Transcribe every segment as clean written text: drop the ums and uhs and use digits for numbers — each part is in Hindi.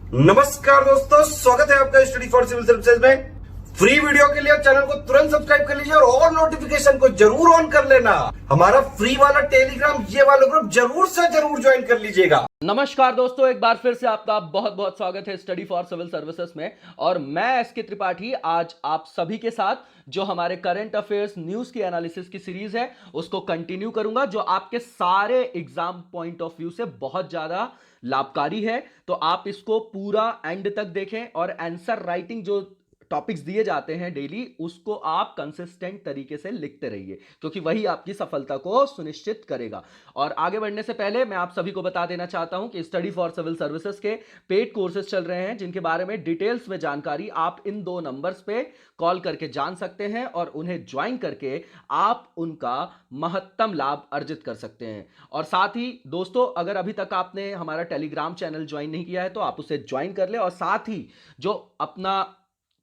नमस्कार दोस्तों, स्वागत है आपका स्टडी फॉर सिविल सर्विसेज में। फ्री वीडियो के लिए चैनल को तुरंत सब्सक्राइब कर लीजिए और नोटिफिकेशन को जरूर ऑन कर लेना। हमारा फ्री वाला टेलीग्राम ये वाला ग्रुप जरूर से जरूर ज्वाइन कर लीजिएगा। नमस्कार दोस्तों, एक बार फिर से आपका बहुत बहुत स्वागत है स्टडी फॉर सिविल सर्विसेज में। और मैं एसके त्रिपाठी आज आप सभी के साथ जो हमारे करंट अफेयर्स न्यूज की एनालिसिस की सीरीज है उसको कंटिन्यू करूंगा, जो आपके सारे एग्जाम पॉइंट ऑफ व्यू से बहुत ज्यादा लाभकारी है। तो आप इसको पूरा एंड तक देखें और आंसर राइटिंग जो टॉपिक्स दिए जाते हैं डेली, उसको आप कंसिस्टेंट तरीके से लिखते रहिए, क्योंकि वही आपकी सफलता को सुनिश्चित करेगा। और आगे बढ़ने से पहले मैं आप सभी को बता देना चाहता हूं कि स्टडी फॉर सिविल सर्विसेज के पेड कोर्सेज चल रहे हैं, जिनके बारे में डिटेल्स में जानकारी आप इन 2 नंबर्स पे कॉल करके जान सकते हैं और उन्हें ज्वाइन करके आप उनका महत्तम लाभ अर्जित कर सकते हैं। और साथ ही दोस्तों, अगर अभी तक आपने हमारा टेलीग्राम चैनल ज्वाइन नहीं किया है तो आप उसे ज्वाइन कर ले, और साथ ही जो अपना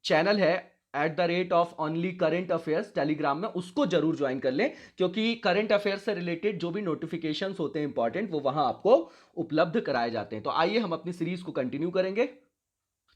चैनल है @ओनली करंट अफेयर्स टेलीग्राम में, उसको जरूर ज्वाइन कर लें, क्योंकि करंट अफेयर्स से रिलेटेड जो भी नोटिफिकेशंस होते हैं इंपॉर्टेंट, वो वहां आपको उपलब्ध कराए जाते हैं। तो आइए हम अपनी सीरीज को कंटिन्यू करेंगे।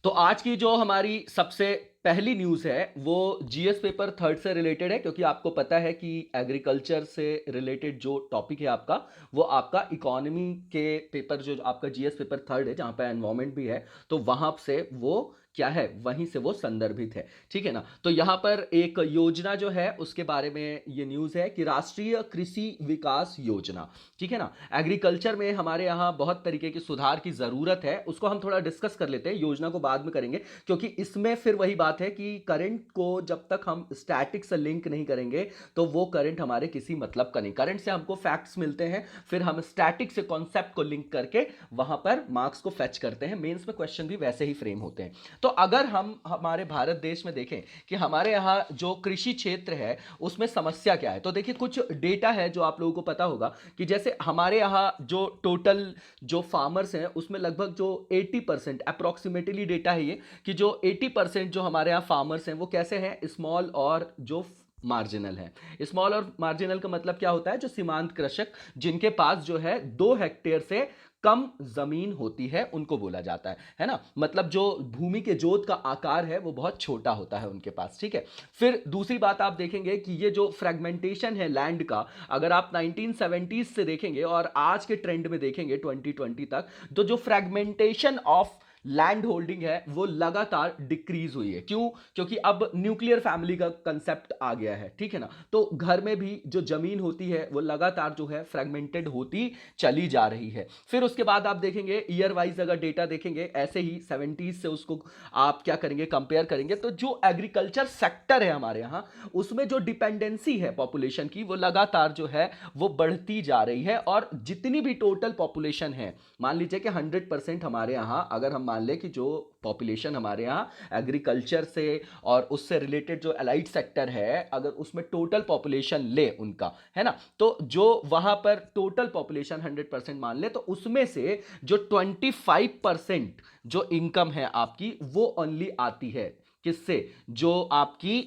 तो आज की जो हमारी सबसे पहली न्यूज़ है वो जीएस पेपर थर्ड से रिलेटेड है, क्योंकि आपको पता है कि एग्रीकल्चर से रिलेटेड जो टॉपिक है आपका, वो आपका इकोनॉमी के पेपर, जो आपका जीएस पेपर थर्ड है जहां पर एनवायरमेंट भी है, तो वहां से वो क्या है, वहीं से वो संदर्भित है। ठीक है ना। तो यहां पर एक योजना जो है उसके बारे में ये न्यूज़ है कि राष्ट्रीय कृषि विकास योजना, ठीक है ना, एग्रीकल्चर में हमारे यहाँ बहुत तरीके की सुधार की जरूरत है। उसको हम थोड़ा डिस्कस कर लेते हैं, योजना को बाद में करेंगे, क्योंकि इसमें फिर वही बात है कि करंट को जब तक हम स्टैटिक से लिंक नहीं करेंगे तो वो करंट हमारे किसी मतलब का नहीं। करंट से हमको फैक्ट्स मिलते हैं, फिर हम स्टैटिक से कॉन्सेप्ट को लिंक करके वहां पर मार्क्स को फेच करते हैं। मेंस में क्वेश्चन भी वैसे ही फ्रेम होते हैं। तो अगर हम हमारे भारत देश में देखें कि हमारे यहाँ जो कृषि क्षेत्र है उसमें समस्या क्या है, तो देखिए कुछ डेटा है जो आप लोगों को पता होगा कि जैसे हमारे यहाँ जो टोटल जो फार्मर्स हैं उसमें लगभग जो 80% अप्रोक्सीमेटली डेटा है ये, कि जो 80% जो हमारे यहाँ फार्मर्स हैं वो कैसे हैं, स्मॉल और जो मार्जिनल है। स्मॉल और मार्जिनल का मतलब क्या होता है, जो सीमांत कृषक, जिनके पास जो है 2 हेक्टेयर से कम जमीन होती है, उनको बोला जाता है ना। मतलब जो भूमि के जोत का आकार है वो बहुत छोटा होता है उनके पास। ठीक है। फिर दूसरी बात आप देखेंगे कि ये जो फ्रेगमेंटेशन है लैंड का, अगर आप 1970s से देखेंगे और आज के ट्रेंड में देखेंगे 2020 तक, तो जो फ्रेगमेंटेशन ऑफ लैंड होल्डिंग है वो लगातार डिक्रीज हुई है। क्यों? क्योंकि अब न्यूक्लियर फैमिली का कंसेप्ट आ गया है। ठीक है ना। तो घर में भी जो जमीन होती है वो लगातार जो है फ्रेगमेंटेड होती चली जा रही है। फिर उसके बाद आप देखेंगे ईयर वाइज अगर डेटा देखेंगे, ऐसे ही 70s से उसको आप क्या करेंगे, कंपेयर करेंगे, तो जो एग्रीकल्चर सेक्टर है हमारे यहाँ, उसमें जो डिपेंडेंसी है पॉपुलेशन की वो लगातार जो है वो बढ़ती जा रही है। और जितनी भी टोटल पॉपुलेशन है, मान लीजिए कि 100% हमारे यहाँ, अगर हम मान ले कि जो पॉपुलेशन हमारे यहाँ एग्रीकल्चर से और उससे रिलेटेड जो एलाइड सेक्टर है, अगर उसमें टोटल पॉपुलेशन ले उनका, है ना, तो जो वहां पर टोटल पॉपुलेशन 100% मान ले, तो उसमें से जो 25% जो इनकम है आपकी, वो ओनली आती है किससे, जो आपकी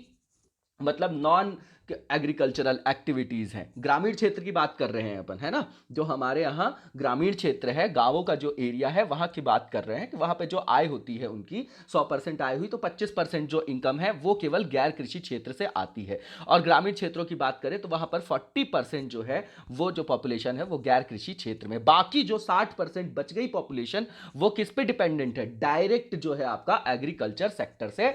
मतलब नॉन एग्रीकल्चरल एक्टिविटीज हैं। ग्रामीण क्षेत्र की बात कर रहे हैं अपन, है ना, जो हमारे यहाँ ग्रामीण क्षेत्र है, गांवों का जो एरिया है, वहां की बात कर रहे हैं कि वहां पे जो आय होती है उनकी 100% आय हुई, तो 25% जो इनकम है वो केवल गैर कृषि क्षेत्र से आती है। और ग्रामीण क्षेत्रों की बात करें तो वहां पर 40% जो है वो जो पॉपुलेशन है वो गैर कृषि क्षेत्र में। बाकी जो 60% बच गई पॉपुलेशन, वो किस पे डिपेंडेंट है, डायरेक्ट जो है आपका एग्रीकल्चर सेक्टर से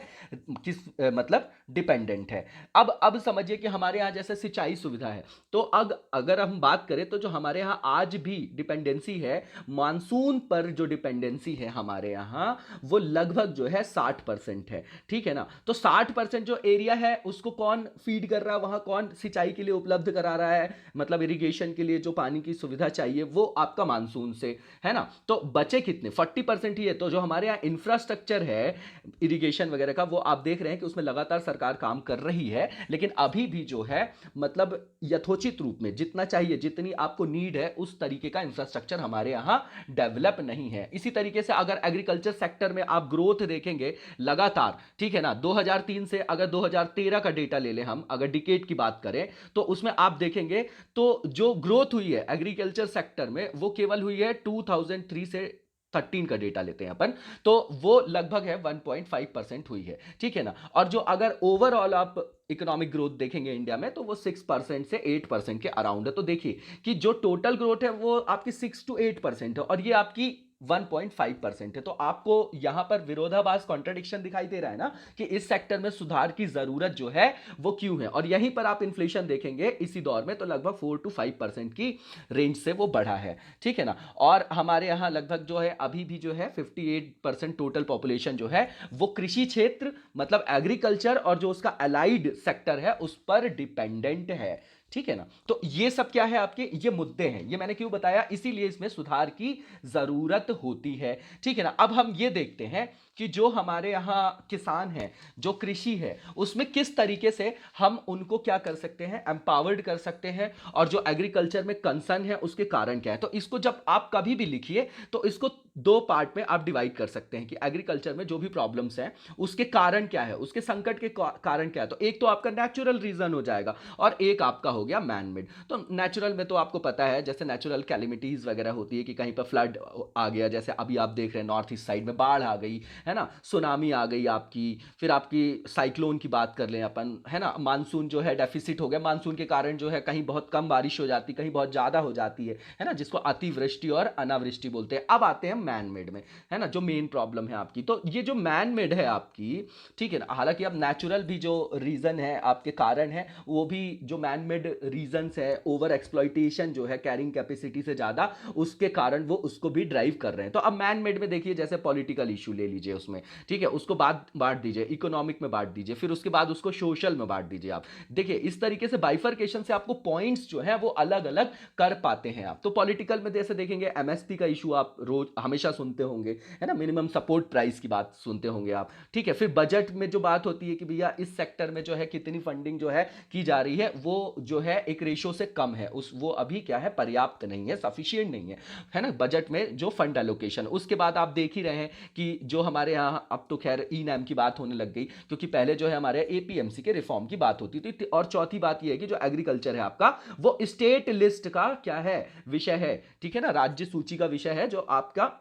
किस मतलब डिपेंडेंट है। अब समझिए कि हमारे यहाँ जैसे सिंचाई सुविधा है, तो अगर हम बात करें तो जो हमारे यहाँ आज भी डिपेंडेंसी है मानसून पर, जो डिपेंडेंसी है हमारे यहाँ, वो लगभग जो है 60% है। ठीक है ना। तो 60% जो एरिया है उसको कौन फीड कर रहा है, वहां कौन सिंचाई के लिए उपलब्ध करा रहा है, मतलब इरिगेशन के लिए जो पानी की सुविधा चाहिए वो आपका मानसून से, है ना। तो बचे कितने, 40% ही है। तो जो हमारे यहाँ इंफ्रास्ट्रक्चर है इरिगेशन वगैरह का, वो आप देख रहे हैं कि उसमें लगातार सरकार काम कर रही है, लेकिन अभी भी जो है मतलब यथोचित रूप में जितना चाहिए, जितनी आपको नीड है, उस तरीके का इंफ्रास्ट्रक्चर हमारे यहां डेवलप नहीं है। इसी तरीके से अगर एग्रीकल्चर सेक्टर में आप ग्रोथ देखेंगे लगातार, ठीक है ना, 2003 से अगर 2013 का डेटा ले लें हम, अगर डिकेड की बात करें, तो उसमें आप देखेंगे तो जो ग्रोथ हुई है एग्रीकल्चर सेक्टर में वो केवल हुई है 2003 से 13 का डेटा लेते हैं अपन, तो वो लगभग है 1.5% हुई है, ठीक है ना। और जो अगर ओवरऑल आप इकोनॉमिक ग्रोथ देखेंगे इंडिया में, तो वो 6% से 8% के अराउंड है। तो देखिए कि जो टोटल ग्रोथ है वो आपकी 6 to 8% है, और ये आपकी 1.5% है। तो आपको यहां पर विरोधाभास, कॉन्ट्रडिक्शन दिखाई दे रहा है ना, कि इस सेक्टर में सुधार की जरूरत जो है वो क्यों है। और यहीं पर आप इन्फ्लेशन देखेंगे इसी दौर में, तो लगभग 4 to 5% की रेंज से वो बढ़ा है, ठीक है ना। और हमारे यहाँ लगभग जो है अभी भी जो है 58% टोटल पॉपुलेशन जो है वो कृषि क्षेत्र, मतलब एग्रीकल्चर और जो उसका अलाइड सेक्टर है उस पर डिपेंडेंट है, ठीक है ना। तो ये सब क्या है, आपके ये मुद्दे हैं। ये मैंने क्यों बताया, इसीलिए इसमें सुधार की जरूरत होती है, ठीक है ना। अब हम ये देखते हैं कि जो हमारे यहाँ किसान हैं, जो कृषि है, उसमें किस तरीके से हम उनको क्या कर सकते हैं, एम्पावर्ड कर सकते हैं, और जो एग्रीकल्चर में कंसर्न है उसके कारण क्या है। तो इसको जब आप कभी भी लिखिए तो इसको दो पार्ट में आप डिवाइड कर सकते हैं कि एग्रीकल्चर में जो भी प्रॉब्लम्स हैं उसके कारण क्या है, उसके संकट के कारण क्या है। तो एक तो आपका नेचुरल रीजन हो जाएगा, और एक आपका हो गया मैन मेड। तो नेचुरल में तो आपको पता है, जैसे नेचुरल कैलिमिटीज वगैरह होती है कि कहीं पर फ्लड आ गया, जैसे अभी आप देख रहे हैं नॉर्थ ईस्ट साइड में बाढ़ आ गई है ना, सुनामी आ गई आपकी, फिर आपकी साइक्लोन की बात कर लें अपन, है ना, मानसून जो है डेफिसिट हो गया, मानसून के कारण जो है कहीं बहुत कम बारिश हो जाती, कहीं बहुत ज़्यादा हो जाती है ना, जिसको अतिवृष्टि और अनावृष्टि बोलते हैं। अब आते हैं मैन मेड में, है ना, जो मेन प्रॉब्लम है आपकी। तो ये जो मैन मेड है आपकी, ठीक है ना, हालांकि अब नेचुरल भी जो रीज़न है आपके कारण है, वो भी जो मैन मेड रीजंस है, ओवर एक्सप्लॉइटेशन जो है कैरिंग कैपेसिटी से ज़्यादा, उसके कारण वो उसको भी ड्राइव कर रहे हैं। तो अब मैन मेड में देखिए, जैसे पॉलिटिकल इशू ले लीजिए उसमें, ठीक है, उसको बांट दीजिए, इकोनॉमिक में बांट दीजिए, फिर उसके बाद उसको सोशल में बांट दीजिए। आप देखिए इस तरीके से बाइफरकेशन से आपको पॉइंट्स जो है वो अलग अलग कर पाते हैं आप। तो पॉलिटिकल में जैसे देखेंगे एमएसपी का इशू आप रोज हमेशा सुनते होंगे, है ना, मिनिमम सपोर्ट प्राइस की बात सुनते होंगे आप, ठीक है। फिर बजट में जो बात होती है कि भैया इस सेक्टर में जो है कितनी फंडिंग जो है की जा रही है, वो जो है एक रेशो से कम है, उस वो अभी क्या है, पर्याप्त नहीं है, सफिशिएंट नहीं है ना, बजट में जो फंड एलोकेशन। उसके बाद आप देख ही रहे हैं कि जो हमारे यहाँ अब तो खैर ई नैम की बात होने लग गई, क्योंकि पहले जो है हमारे एपीएमसी के रिफॉर्म की बात होती थी। और चौथी बात यह है कि जो एग्रीकल्चर है आपका, वो स्टेट लिस्ट का क्या है, विषय है, ठीक है ना, राज्य सूची का विषय है, जो आपका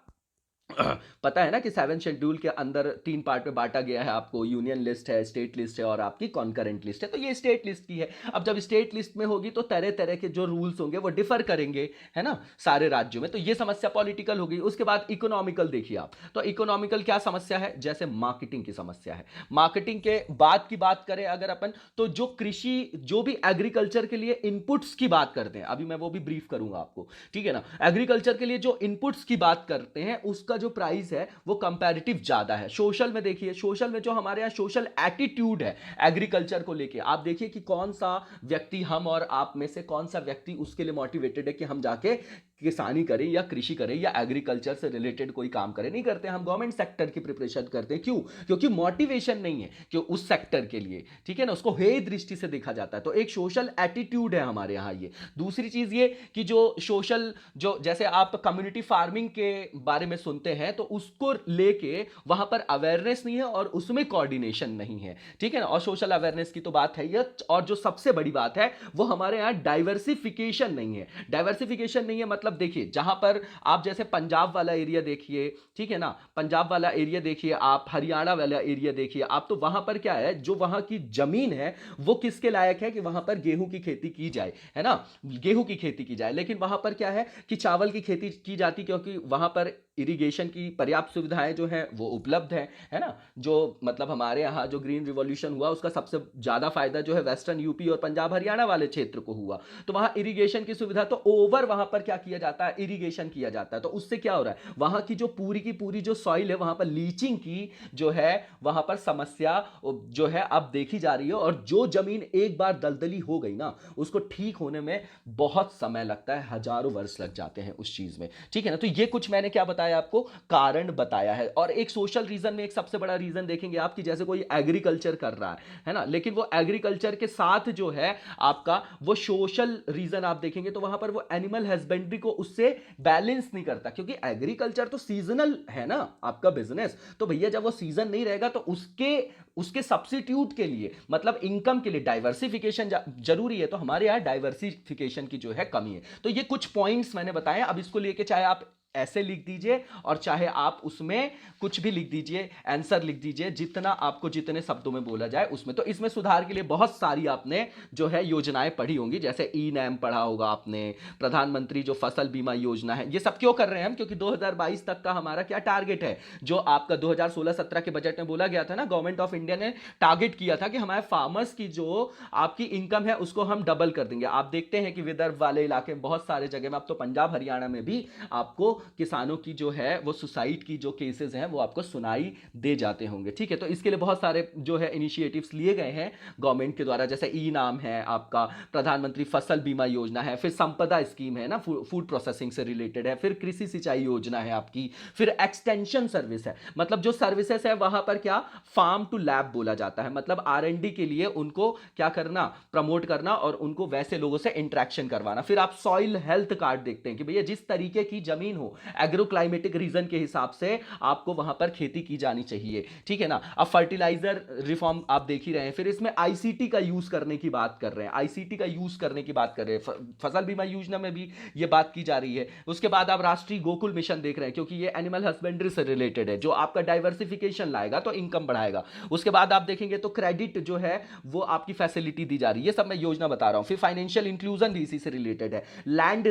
पता है ना कि 7 शेड्यूल के अंदर 3 पार्ट में बांटा गया है आपको, यूनियन लिस्ट है, स्टेट लिस्ट है और आपकी कॉन्करेंट लिस्ट है। तो ये स्टेट लिस्ट की है। अब जब स्टेट लिस्ट में होगी तो तरह तरह के जो रूल्स होंगे वो डिफर करेंगे, है ना, सारे राज्यों में। तो ये समस्या पॉलिटिकल हो गई। उसके बाद इकोनॉमिकल देखिए आप, तो इकोनॉमिकल क्या समस्या है, जैसे मार्केटिंग की समस्या है। मार्केटिंग के बाद की बात करें अगर अपन, तो जो कृषि, जो भी एग्रीकल्चर के लिए इनपुट्स की बात करते हैं, अभी मैं वो भी ब्रीफ करूंगा आपको, ठीक है ना। एग्रीकल्चर के लिए जो इनपुट्स की बात करते हैं उसका जो प्राइस है वो कंपैरेटिव ज्यादा है। सोशल में देखिए, सोशल में जो हमारे यहाँ सोशल एटीट्यूड है एग्रीकल्चर को लेके, आप देखिए कि कौन सा व्यक्ति, हम और आप में से कौन सा व्यक्ति उसके लिए मोटिवेटेड है कि हम जाके किसानी करें या कृषि करें या एग्रीकल्चर से रिलेटेड कोई काम करें। नहीं करते, हम गवर्नमेंट सेक्टर की प्रिपरेशन करते हैं। क्यों? क्योंकि मोटिवेशन नहीं है कि उस सेक्टर के लिए, ठीक है ना, उसको हे दृष्टि से देखा जाता है। तो एक सोशल एटीट्यूड है हमारे यहाँ ये। दूसरी चीज ये कि जो सोशल, जो जैसे आप कम्युनिटी फार्मिंग के बारे में सुनते हैं, तो उसको लेके वहां पर अवेयरनेस नहीं है और उसमें कोऑर्डिनेशन नहीं है, ठीक है ना। और सोशल अवेयरनेस की तो बात है ही, और जो सबसे बड़ी बात है वो हमारे यहाँ डाइवर्सिफिकेशन नहीं है। डाइवर्सिफिकेशन नहीं है मतलब देखिए, जहां पर आप जैसे पंजाब वाला एरिया देखिए, ठीक है ना, पंजाब वाला एरिया देखिए आप, हरियाणा वाला एरिया देखिए आप, तो वहां पर क्या है, जो वहां की जमीन है वो किसके लायक है कि वहां पर गेहूं की खेती की जाए, है ना, गेहूं की खेती की जाए। लेकिन वहां पर क्या है कि चावल की खेती की जाती, क्योंकि वहां पर इरिगेशन की पर्याप्त सुविधाएं जो हैं वो उपलब्ध है ना। जो मतलब हमारे यहाँ जो ग्रीन रिवॉल्यूशन हुआ उसका सबसे ज्यादा फायदा जो है वेस्टर्न यूपी और पंजाब हरियाणा वाले क्षेत्र को हुआ। तो वहां इरिगेशन की सुविधा, तो ओवर वहां पर क्या किया जाता है, इरिगेशन किया जाता है। तो उससे क्या हो रहा है, वहां की जो पूरी जो सॉइल है वहां पर लीचिंग की जो है वहां पर समस्या जो है अब देखी जा रही है। और जो जमीन एक बार दलदली हो गई ना, उसको ठीक होने में बहुत समय लगता है, हजारों वर्ष लग जाते हैं उस चीज में, ठीक है ना। तो ये कुछ मैंने क्या बताया आपको, कारण बताया है। और एक सोशल रीजन में एक सबसे बड़ा रीजन देखेंगे आप कि जैसे कोई एग्रीकल्चर कर रहा है ना, लेकिन वो एग्रीकल्चर के साथ जो है आपका वो सोशल रीजन आप देखेंगे तो वहां पर वो एनिमल हस्बेंड्री को उससे बैलेंस नहीं करता, क्योंकि एग्रीकल्चर तो सीजनल है ना आपका बिजनेस। तो भैया जब वो सीजन नहीं रहेगा तो उसके सब्स्टिट्यूट के लिए, मतलब इनकम के लिए डाइवर्सिफिकेशन जरूरी है। तो हमारे यहाँ डाइवर्सिफिकेशन की जो है कमी है। तो ये कुछ पॉइंट्स मैंने बताए। अब इसको लेके चाहे आप ऐसे लिख दीजिए और चाहे आप उसमें कुछ भी लिख दीजिए, आंसर लिख दीजिए, जितना आपको जितने शब्दों में बोला जाए उसमें। तो इसमें सुधार के लिए बहुत सारी आपने जो है योजनाएं पढ़ी होंगी, जैसे ई नैम पढ़ा होगा आपने, प्रधानमंत्री जो फसल बीमा योजना है। ये सब क्यों कर रहे हैं हम? क्योंकि 2022 तक का हमारा क्या टारगेट है, जो आपका 2016-17 के बजट में बोला गया था ना, गवर्नमेंट ऑफ इंडिया ने टारगेट किया था कि हमारे फार्मर्स की जो आपकी इनकम है उसको हम डबल कर देंगे। आप देखते हैं कि विदर्भ वाले इलाके में बहुत सारे जगह में, अब तो पंजाब हरियाणा में भी आपको किसानों की जो है वो सुसाइड की जो केसेस हैं वो आपको सुनाई दे जाते होंगे। ठीक है, तो इसके लिए बहुत सारे जो है इनिशिएटिव्स लिए गए हैं गवर्नमेंट के द्वारा, जैसे ई नाम है आपका, प्रधानमंत्री फसल बीमा योजना है, फिर संपदा स्कीम है ना, फूड प्रोसेसिंग से रिलेटेड है, फिर कृषि सिंचाई योजना है आपकी, फिर एक्सटेंशन सर्विस है, मतलब जो सर्विसेज है वहां पर क्या फार्म टू लैब बोला जाता है, मतलब R&D के लिए उनको क्या करना, प्रमोट करना और उनको वैसे लोगों से इंटरेक्शन करवाना। फिर आप सॉइल हेल्थ कार्ड देखते हैं कि भैया जिस तरीके की जमीन हो, एग्रो क्लाइमेटिक रीजन के हिसाब से आपको वहां पर खेती की जानी चाहिए। ठीक है ना। अब फर्टिलाइजर रिफॉर्म आप देख ही रहे हैं, फिर इसमें आईसीटी का यूज करने की बात कर रहे हैं, आईसीटी का यूज करने की बात कर रहे हैं, फसल बीमा योजना में भी ये बात की जा रही है। उसके बाद आप राष्ट्रीय गोकुल मिशन देख रहे हैं, क्योंकि ये एनिमल हस्बेंड्री से रिलेटेड है, जो आपका डाइवर्सिफिकेशन लाएगा तो इनकम बढ़ाएगा। उसके बाद आप देखेंगे तो क्रेडिट जो है वो आपकी फैसिलिटी दी जा रही है, सब मैं योजना बता रहा हूं। फिर फाइनेंशियल इंक्लूजन भी इसी से रिलेटेड है, लैंड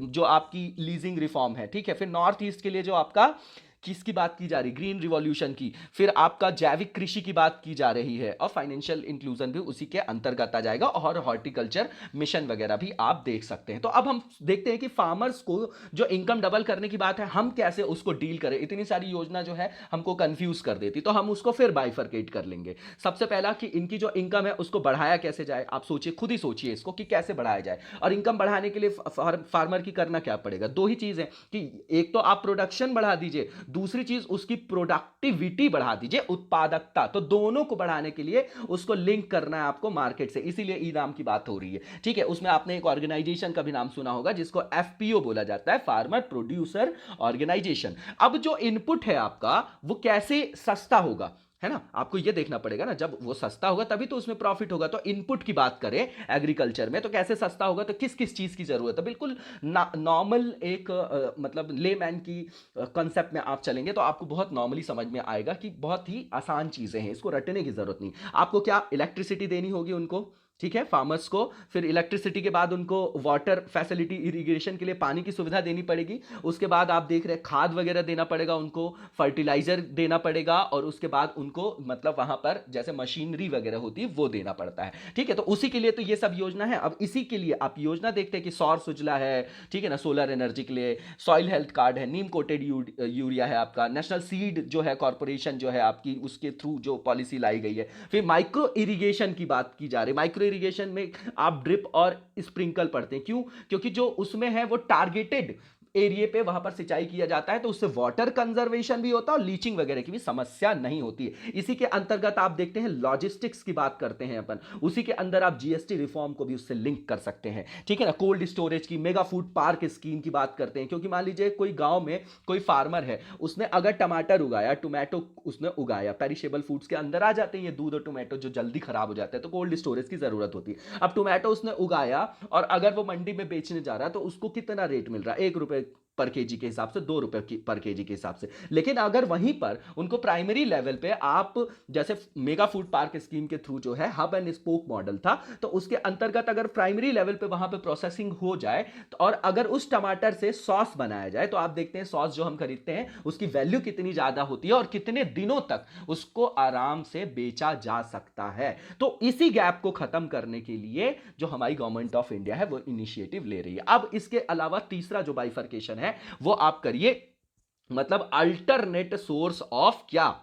जो आपकी लीजिंग रिफॉर्म है। ठीक है, फिर नॉर्थ ईस्ट के लिए जो आपका किसकी बात की जा रही, ग्रीन रिवॉल्यूशन की, फिर आपका जैविक कृषि की बात की जा रही है, और फाइनेंशियल इंक्लूजन भी उसी के अंतर्गत आ जाएगा, और हॉर्टिकल्चर मिशन वगैरह भी आप देख सकते हैं। तो अब हम देखते हैं कि फार्मर्स को जो इनकम डबल करने की बात है, हम कैसे उसको डील करें। इतनी सारी योजना जो है हमको कंफ्यूज कर देती, तो हम उसको फिर बाइफरकेट कर लेंगे। सबसे पहला कि इनकी जो इनकम है उसको बढ़ाया कैसे जाए, आप सोचिए, खुद ही सोचिए इसको कि कैसे बढ़ाया जाए। और इनकम बढ़ाने के लिए फार्मर की करना क्या पड़ेगा, दो ही चीज है कि एक तो आप प्रोडक्शन बढ़ा दीजिए, दूसरी चीज उसकी प्रोडक्टिविटी बढ़ा दीजिए, उत्पादकता। तो दोनों को बढ़ाने के लिए उसको लिंक करना है आपको मार्केट से, इसीलिए ई नाम की बात हो रही है। ठीक है, उसमें आपने एक ऑर्गेनाइजेशन का भी नाम सुना होगा जिसको एफपीओ बोला जाता है, फार्मर प्रोड्यूसर ऑर्गेनाइजेशन। अब जो इनपुट है आपका वो कैसे सस्ता होगा, है ना, आपको ये देखना पड़ेगा ना, जब वो सस्ता होगा तभी तो उसमें प्रॉफिट होगा। तो इनपुट की बात करें एग्रीकल्चर में तो कैसे सस्ता होगा, तो किस किस चीज की जरूरत है, बिल्कुल नॉर्मल एक मतलब लेमैन की कंसेप्ट में आप चलेंगे तो आपको बहुत नॉर्मली समझ में आएगा कि बहुत ही आसान चीजें हैं, इसको रटने की जरूरत नहीं। आपको क्या इलेक्ट्रिसिटी देनी होगी उनको, ठीक है, फार्मर्स को, फिर इलेक्ट्रिसिटी के बाद उनको वाटर फैसिलिटी, इरिगेशन के लिए पानी की सुविधा देनी पड़ेगी। उसके बाद आप देख रहे हैं खाद वगैरह देना पड़ेगा उनको, फर्टिलाइजर देना पड़ेगा, और उसके बाद उनको मतलब वहां पर जैसे मशीनरी वगैरह होती है वो देना पड़ता है। ठीक है, तो उसी के लिए तो ये सब योजना है। अब इसी के लिए आप योजना देखते हैं कि सौर सुजला है, ठीक है ना, सोलर एनर्जी के लिए, सॉइल हेल्थ कार्ड है, नीम कोटेड यूरिया है आपका, नेशनल सीड जो है कॉर्पोरेशन जो है आपकी, उसके थ्रू जो पॉलिसी लाई गई है। फिर माइक्रो इरिगेशन की बात की जा रही है, माइक्रो इरिगेशन में आप ड्रिप और स्प्रिंकल पढ़ते हैं, क्यों, क्योंकि जो उसमें है वो टारगेटेड एरिया पे वहां पर सिंचाई किया जाता है, तो उससे वाटर कंजर्वेशन भी होता है और लीचिंग वगैरह की भी समस्या नहीं होती है। इसी के अंतर्गत आप देखते हैं लॉजिस्टिक्स की बात करते हैं अपन, उसी के अंदर आप जीएसटी रिफॉर्म को भी उससे लिंक कर सकते हैं। ठीक है ना, कोल्ड स्टोरेज की, मेगा फूड पार्क स्कीम की बात करते हैं, क्योंकि मान लीजिए कोई गांव में कोई फार्मर है, उसने अगर टमाटर उगाया, टोमेटो उसने उगाया, पेरिशेबल फूड्स के अंदर आ जाते हैं ये दूध और टोमेटो जो जल्दी खराब हो जाते हैं, तो कोल्ड स्टोरेज की जरूरत होती है। अब टोमेटो उसने उगाया और अगर वो मंडी में बेचने जा रहा है तो उसको कितना रेट मिल रहा है, 1 रुपए पर केजी के हिसाब से, 2 रुपए पर केजी के हिसाब से। लेकिन अगर वहीं पर उनको प्राइमरी लेवल पे आप जैसे मेगा फूड पार्क स्कीम के थ्रू जो है हब एंड स्पोक मॉडल था, तो उसके अंतर्गत अगर प्राइमरी लेवल पे वहां पे प्रोसेसिंग हो जाए तो, और अगर उस टमाटर से सॉस बनाया जाए, तो आप देखते हैं सॉस जो हम खरीदते हैं उसकी वैल्यू कितनी ज्यादा होती है और कितने दिनों तक उसको आराम से बेचा जा सकता है। तो इसी गैप को खत्म करने के लिए जो हमारी गवर्नमेंट ऑफ इंडिया है वो इनिशिएटिव ले रही है। अब इसके अलावा तीसरा जो बाइफर्केशन है वो आप करिए, मतलब अल्टरनेट सोर्स ऑफ क्या,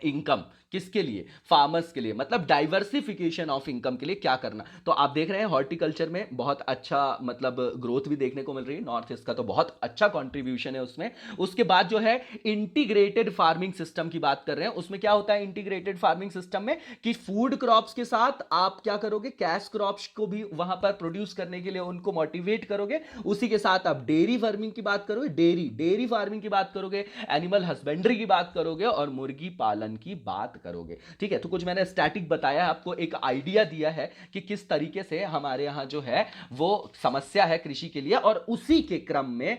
इनकम, किसके लिए, फार्मर्स के लिए, मतलब डाइवर्सिफिकेशन ऑफ इनकम के लिए क्या करना। तो आप देख रहे हैं हॉर्टिकल्चर में बहुत अच्छा मतलब ग्रोथ भी देखने को मिल रही है, नॉर्थ ईस्ट का तो बहुत अच्छा कंट्रीब्यूशन है उसमें। उसके बाद जो है इंटीग्रेटेड फार्मिंग सिस्टम की बात कर रहे हैं, उसमें क्या होता है इंटीग्रेटेड फार्मिंग सिस्टम में कि फूड क्रॉप्स के साथ आप क्या करोगे, कैश क्रॉप्स को भी वहां पर प्रोड्यूस करने के लिए उनको मोटिवेट करोगे। उसी के साथ आप डेयरी फार्मिंग की बात करोगे, डेयरी फार्मिंग की बात करोगे, एनिमल हस्बेंड्री की बात करोगे और मुर्गी पालन की बात करोगे। ठीक है, तो कुछ मैंने स्टैटिक बताया, आपको एक आइडिया दिया है कि किस तरीके से हमारे यहाँ जो है वो समस्या है कृषि के लिए, और उसी के क्रम में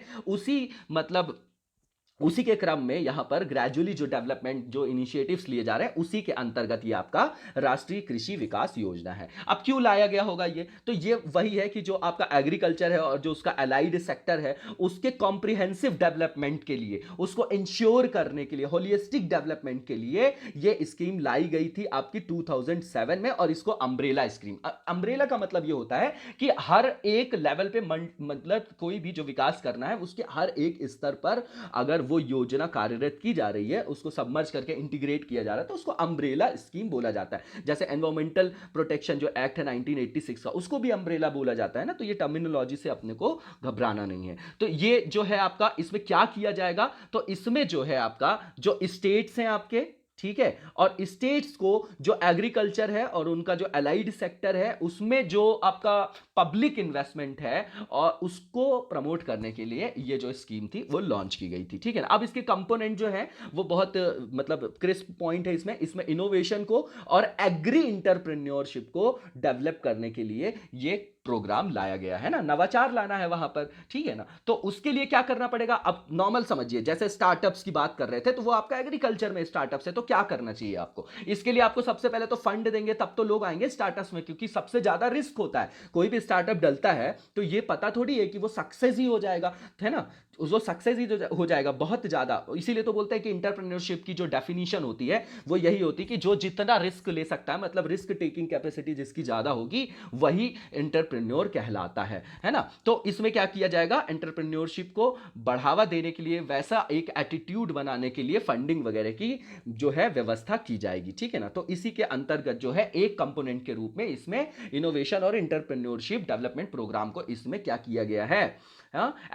उसी के क्रम में यहां पर ग्रेजुअली जो डेवलपमेंट, जो इनिशिएटिव्स लिए जा रहे हैं, उसी के अंतर्गत ये आपका राष्ट्रीय कृषि विकास योजना है। अब क्यों लाया गया होगा ये, तो ये वही है कि जो आपका एग्रीकल्चर है और जो उसका अलाइड सेक्टर है, उसके कॉम्प्रिहेंसिव डेवलपमेंट के लिए, उसको इंश्योर करने के लिए, होलिस्टिक डेवलपमेंट के लिए ये स्कीम लाई गई थी आपकी 2007 में। और इसको अम्ब्रेला स्कीम, अम्ब्रेला का मतलब ये होता है कि हर एक लेवल पे मतलब कोई भी जो विकास करना है उसके हर एक स्तर पर अगर वो योजना कार्यरत की जा रही है, उसको सबमर्ज करके इंटीग्रेट किया जा रहा है, तो उसको अम्ब्रेला स्कीम बोला जाता है। जैसे एनवायरमेंटल प्रोटेक्शन जो एक्ट है 1986 का, उसको भी अम्ब्रेला बोला जाता है ना। तो ये टर्मिनोलॉजी से अपने को घबराना नहीं है। तो ये जो है आपका, इसमें क्या किया जाएगा, तो इसमें जो है आपका जो स्टेट्स हैं आपके, ठीक है, और स्टेट्स को जो एग्रीकल्चर है और उनका जो अलाइड सेक्टर है, उसमें जो आपका पब्लिक इन्वेस्टमेंट है और उसको प्रमोट करने के लिए ये जो स्कीम थी वो लॉन्च की गई थी। ठीक है ना। अब इसके कंपोनेंट जो है वो बहुत मतलब क्रिस्प पॉइंट है इसमें इनोवेशन को और एग्री इंटरप्रेन्योरशिप को डेवलप करने के लिए ये प्रोग्राम लाया गया है ना, नवाचार लाना है वहां पर। ठीक है ना। तो उसके लिए क्या करना पड़ेगा, अब नॉर्मल समझिए, जैसे स्टार्टअप्स की बात कर रहे थे, तो वो आपका एग्रीकल्चर में स्टार्टअप्स है, तो क्या करना चाहिए आपको, इसके लिए आपको सबसे पहले तो फंड देंगे, तब तो लोग आएंगे स्टार्टअप्स में, क्योंकि सबसे ज्यादा रिस्क होता है। कोई भी स्टार्टअप डलता है तो ये पता थोड़ी है कि वो सक्सेस ही हो जाएगा, है ना, वो सक्सेस ही हो जाएगा बहुत ज्यादा। इसीलिए तो बोलते हैं कि इंटरप्रेन्योरशिप की जो डेफिनेशन होती है वो यही होती है कि जो जितना रिस्क ले सकता है, मतलब रिस्क टेकिंग कैपेसिटी जिसकी ज्यादा होगी, वही इंटरप्रेन्योर कहलाता है ना। तो इसमें क्या किया जाएगा, एंटरप्रेन्योरशिप को बढ़ावा देने के लिए, वैसा एक एटीट्यूड बनाने के लिए फंडिंग वगैरह की जो है व्यवस्था की जाएगी। ठीक है ना। तो इसी के अंतर्गत जो है एक कंपोनेंट के रूप में इसमें इनोवेशन और इंटरप्रेन्योरशिप डेवलपमेंट प्रोग्राम को इसमें क्या किया गया है,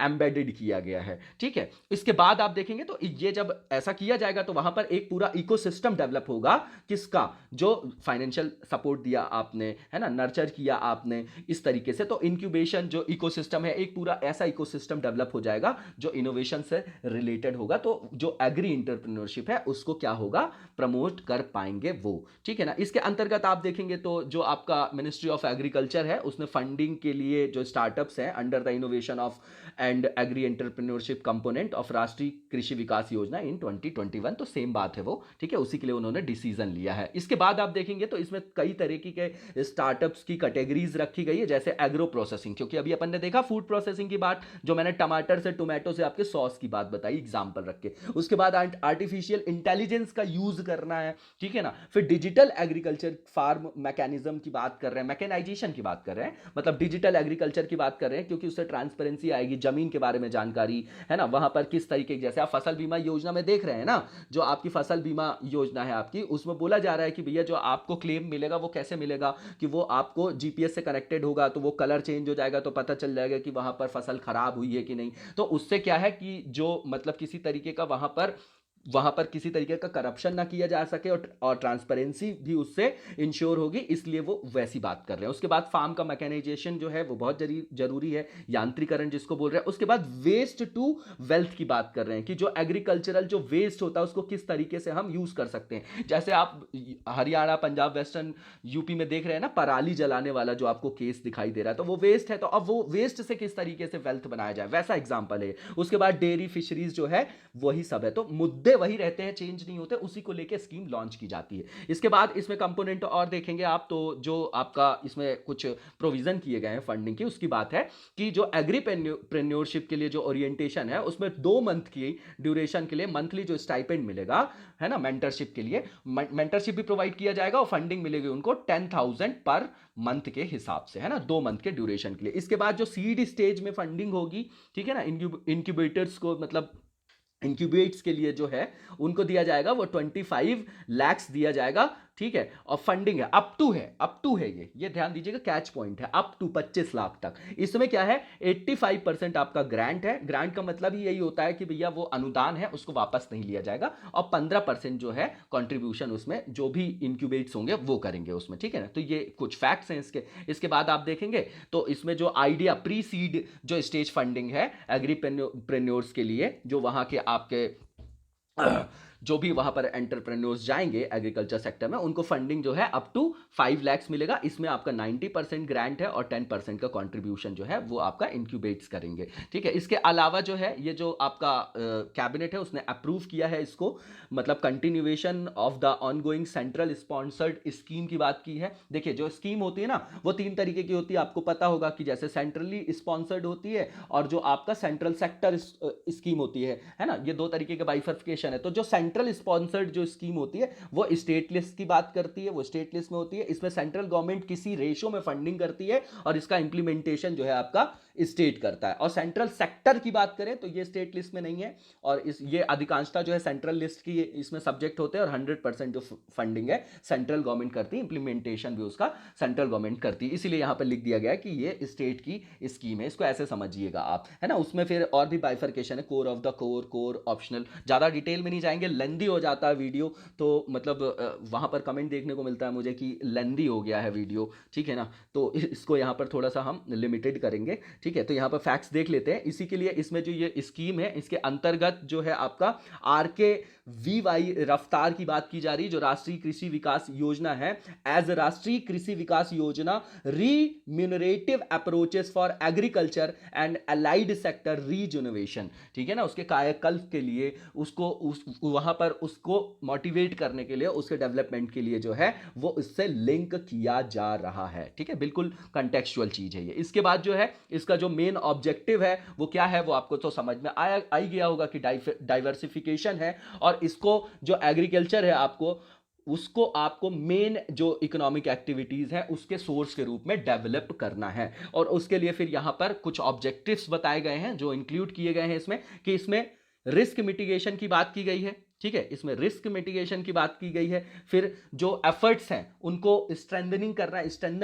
एम्बेडेड किया गया है। ठीक है। इसके बाद आप देखेंगे तो ये जब ऐसा किया जाएगा तो वहां पर एक पूरा इकोसिस्टम डेवलप होगा, किसका, जो फाइनेंशियल सपोर्ट दिया आपने, है ना, नर्चर किया आपने इस तरीके से, तो इंक्यूबेशन जो इकोसिस्टम है, एक पूरा ऐसा इकोसिस्टम डेवलप हो जाएगा जो इनोवेशन से रिलेटेड होगा। तो जो एग्री इंटरप्रेन्योरशिप है उसको क्या होगा, प्रमोट कर पाएंगे वो। ठीक है ना। इसके अंतर्गत आप देखेंगे तो जो आपका मिनिस्ट्री ऑफ एग्रीकल्चर है, उसने फंडिंग के लिए जो स्टार्टअप्स हैं under the innovation of and agri entrepreneurship component of Rashtriya Krishi Vikas योजना इन 2021, तो सेम बात है वो। ठीक है, उसी के लिए उन्होंने डिसीजन लिया है। इसके बाद आप देखेंगे तो इसमें कई तरीके के स्टार्टअप्स की कैटेगरीज रखी गई है, जैसे एग्रो प्रोसेसिंग, क्योंकि अभी अपन ने देखा फूड प्रोसेसिंग की बात, जो मैंने टमाटर से, टोमेटो से आपके सॉस की बात बताई एग्जाम्पल रख के। उसके बाद आर्टिफिशियल इंटेलिजेंस का यूज करना है। ठीक है ना। फिर डिजिटल एग्रीकल्चर फार्म मैकेनिज्म की बात कर रहे हैं, मैकेनाइजेशन की बात कर रहे हैं, मतलब डिजिटल एग्रीकल्चर की बात कर रहे हैं, क्योंकि उससे ट्रांसपेरेंसी आएगी, जमीन के बारे में जानकारी, है ना, वहां पर किस तरीके, जैसे आप फसल बीमा योजना में देख रहे हैं ना, जो आपकी फसल बीमा योजना है आपकी, उसमें बोला जा रहा है कि भैया जो आपको क्लेम मिलेगा वो कैसे मिलेगा, कि वो आपको जीपीएस से कनेक्टेड होगा, तो वो कलर चेंज हो जाएगा तो पता चल जाएगा कि वहां पर फसल खराब हुई है कि नहीं। तो उससे क्या है कि जो मतलब किसी तरीके का वहां पर किसी तरीके का करप्शन ना किया जा सके, और ट्रांसपेरेंसी भी उससे इंश्योर होगी, इसलिए वो वैसी बात कर रहे हैं। उसके बाद फार्म का मैकेनाइजेशन जो है वो बहुत जरूरी है, यांत्रिकरण जिसको बोल रहे हैं। उसके बाद वेस्ट टू वेल्थ की बात कर रहे हैं, कि जो एग्रीकल्चरल जो वेस्ट होता है उसको किस तरीके से हम यूज कर सकते हैं। जैसे आप हरियाणा, पंजाब, वेस्टर्न यूपी में देख रहे हैं ना, पराली जलाने वाला जो आपको केस दिखाई दे रहा है, तो वो वेस्ट है, तो अब वो वेस्ट से किस तरीके से वेल्थ बनाया जाए, वैसा एग्जाम्पल है। उसके बाद डेयरी, फिशरीज जो है वही सब है, तो मुद्दे वही रहते हैं, चेंज नहीं होते, उसी को लेके स्कीम लॉन्च की जाती है। इसके बाद इसमें कंपोनेंट और देखेंगे आप, तो जो आपका इसमें कुछ प्रोविजन किए गए हैं फंडिंग की, उसकी बात है कि जो एग्रीप्रेन्योरशिप के लिए जो ओरिएंटेशन है, उसमें 2 मंथ की ड्यूरेशन के लिए मंथली जो स्टाइपेंड मिलेगा, है ना, मेंटरशिप के लिए मेंटरशिप भी प्रोवाइड किया जाएगा, और फंडिंग मिलेगी उनको 10,000 पर मंथ के हिसाब से, है ना, 2 मंथ के ड्यूरेशन के लिए। इसके बाद जो सीड स्टेज में फंडिंग होगी, ठीक है ना, इंक्यूबेटर्स को, मतलब इंक्यूबेट्स के लिए जो है उनको दिया जाएगा, वो 25 लाख दिया जाएगा। ठीक है। और फंडिंग है अप टू है, ये ध्यान दीजिएगा, कैच पॉइंट है, अप टू 25 लाख तक। इसमें क्या है, 85% आपका ग्रांट है। ग्रांट का मतलब ही यही होता है कि भैया वो अनुदान है, उसको वापस नहीं लिया जाएगा, और 15% जो है कंट्रीब्यूशन उसमें जो भी इंक्यूबेट्स होंगे वो करेंगे उसमें। ठीक है ना। तो ये कुछ फैक्ट्स हैं इसके बाद आप देखेंगे तो इसमें जो आइडिया प्री सीड जो स्टेज फंडिंग है एग्रीप्रेन्योर्स के लिए, जो वहां के आपके जो भी वहां पर एंटरप्रेन्योर्स जाएंगे एग्रीकल्चर सेक्टर में, उनको फंडिंग जो है अप टू 5 लाख मिलेगा। इसमें आपका 90% ग्रांट है और 10% का कॉन्ट्रीब्यूशन जो है वो आपका इंक्यूबेट्स करेंगे। ठीक है, इसके अलावा जो है ये जो आपका कैबिनेट है उसने अप्रूव किया है इसको, मतलब continuation of the ongoing central sponsored scheme की बात की है। देखिए जो स्कीम होती है ना वो 3 तरीके की होती है, आपको पता होगा कि जैसे सेंट्रली स्पॉन्सर्ड होती है और जो आपका सेंट्रल सेक्टर स्कीम होती है ना, ये 2 तरीके के बाइफर्फिकेशन है। तो जो सेंट्रल स्पॉन्सर्ड जो स्कीम होती है वो स्टेट लिस्ट की बात करती है, वो स्टेट लिस्ट में होती है। इसमें सेंट्रल गवर्नमेंट किसी रेशो में फंडिंग करती है और इसका इंप्लीमेंटेशन जो है आपका स्टेट करता है। और सेंट्रल सेक्टर की बात करें तो ये स्टेट लिस्ट में नहीं है और ये अधिकांशता जो है सेंट्रल लिस्ट की इसमें सब्जेक्ट होते हैं और 100% जो फंडिंग है सेंट्रल गवर्नमेंट करती है, इंप्लीमेंटेशन भी उसका सेंट्रल गवर्नमेंट करती है। इसीलिए यहां पर लिख दिया गया है कि ये स्टेट की स्कीम है, इसको ऐसे समझिएगा आप, है ना। उसमें फिर और भी बाइफर्केशन है, core of the core, core optional. ज़्यादा डिटेल में नहीं जाएंगे, लेंदी हो जाता है वीडियो, तो मतलब वहां पर कमेंट देखने को मिलता है मुझे कि लेंदी हो गया है वीडियो, ठीक है ना। तो इसको यहाँ पर थोड़ा सा हम लिमिटेड करेंगे, ठीक है। तो यहाँ पर फैक्ट्स देख लेते हैं। इसी के लिए इसमें जो ये स्कीम है इसके अंतर्गत जो है आपका RKVY रफ्तार की बात की जा रही है, जो राष्ट्रीय कृषि विकास योजना है। एज राष्ट्रीय Krishi Vikas Yojana remunerative approaches for agriculture and allied sector regeneration, ठीक है ना, उसके कायाकल्प के लिए उसको वहां पर उसको मोटिवेट करने के लिए, उसके डेवलपमेंट के लिए जो है वो इससे लिंक किया जा रहा है, ठीक है। बिल्कुल कंटेक्चुअल चीज है ये। इसके बाद जो है इसका जो मेन ऑब्जेक्टिव है वो क्या है, वो आपको तो समझ में आ गया होगा कि डाइवर्सिफिकेशन है और इसको जो एग्रीकल्चर है आपको मेन जो इकोनॉमिक एक्टिविटीज है उसके सोर्स के रूप में डेवलप करना है। और उसके लिए फिर यहां पर कुछ ऑब्जेक्टिव्स बताए गए हैं जो इंक्लूड किए गए हैं इसमें, कि इसमें रिस्क मिटिगेशन की बात की गई है, ठीक है, इसमें रिस्क मिटिगेशन की बात की गई है। फिर जो एफर्ट्स हैं उनको स्ट्रेंथन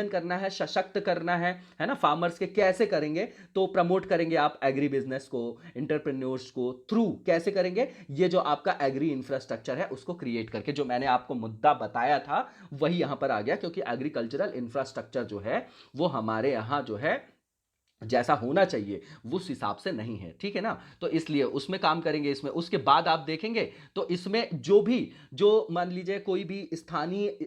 करना है, सशक्त करना है ना, फार्मर्स के कैसे करेंगे, तो प्रमोट करेंगे आप एग्री बिजनेस को, एंटरप्रेन्योर्स को, थ्रू कैसे करेंगे, ये जो आपका एग्री इंफ्रास्ट्रक्चर है उसको क्रिएट करके, जो मैंने आपको मुद्दा बताया था वही यहां पर आ गया, क्योंकि एग्रीकल्चरल इंफ्रास्ट्रक्चर जो है वो हमारे यहां जो है जैसा होना चाहिए उस हिसाब से नहीं है, ठीक है ना। तो इसलिए उसमें काम करेंगे इसमें। उसके बाद आप देखेंगे तो इसमें जो मान लीजिए कोई भी स्थानीय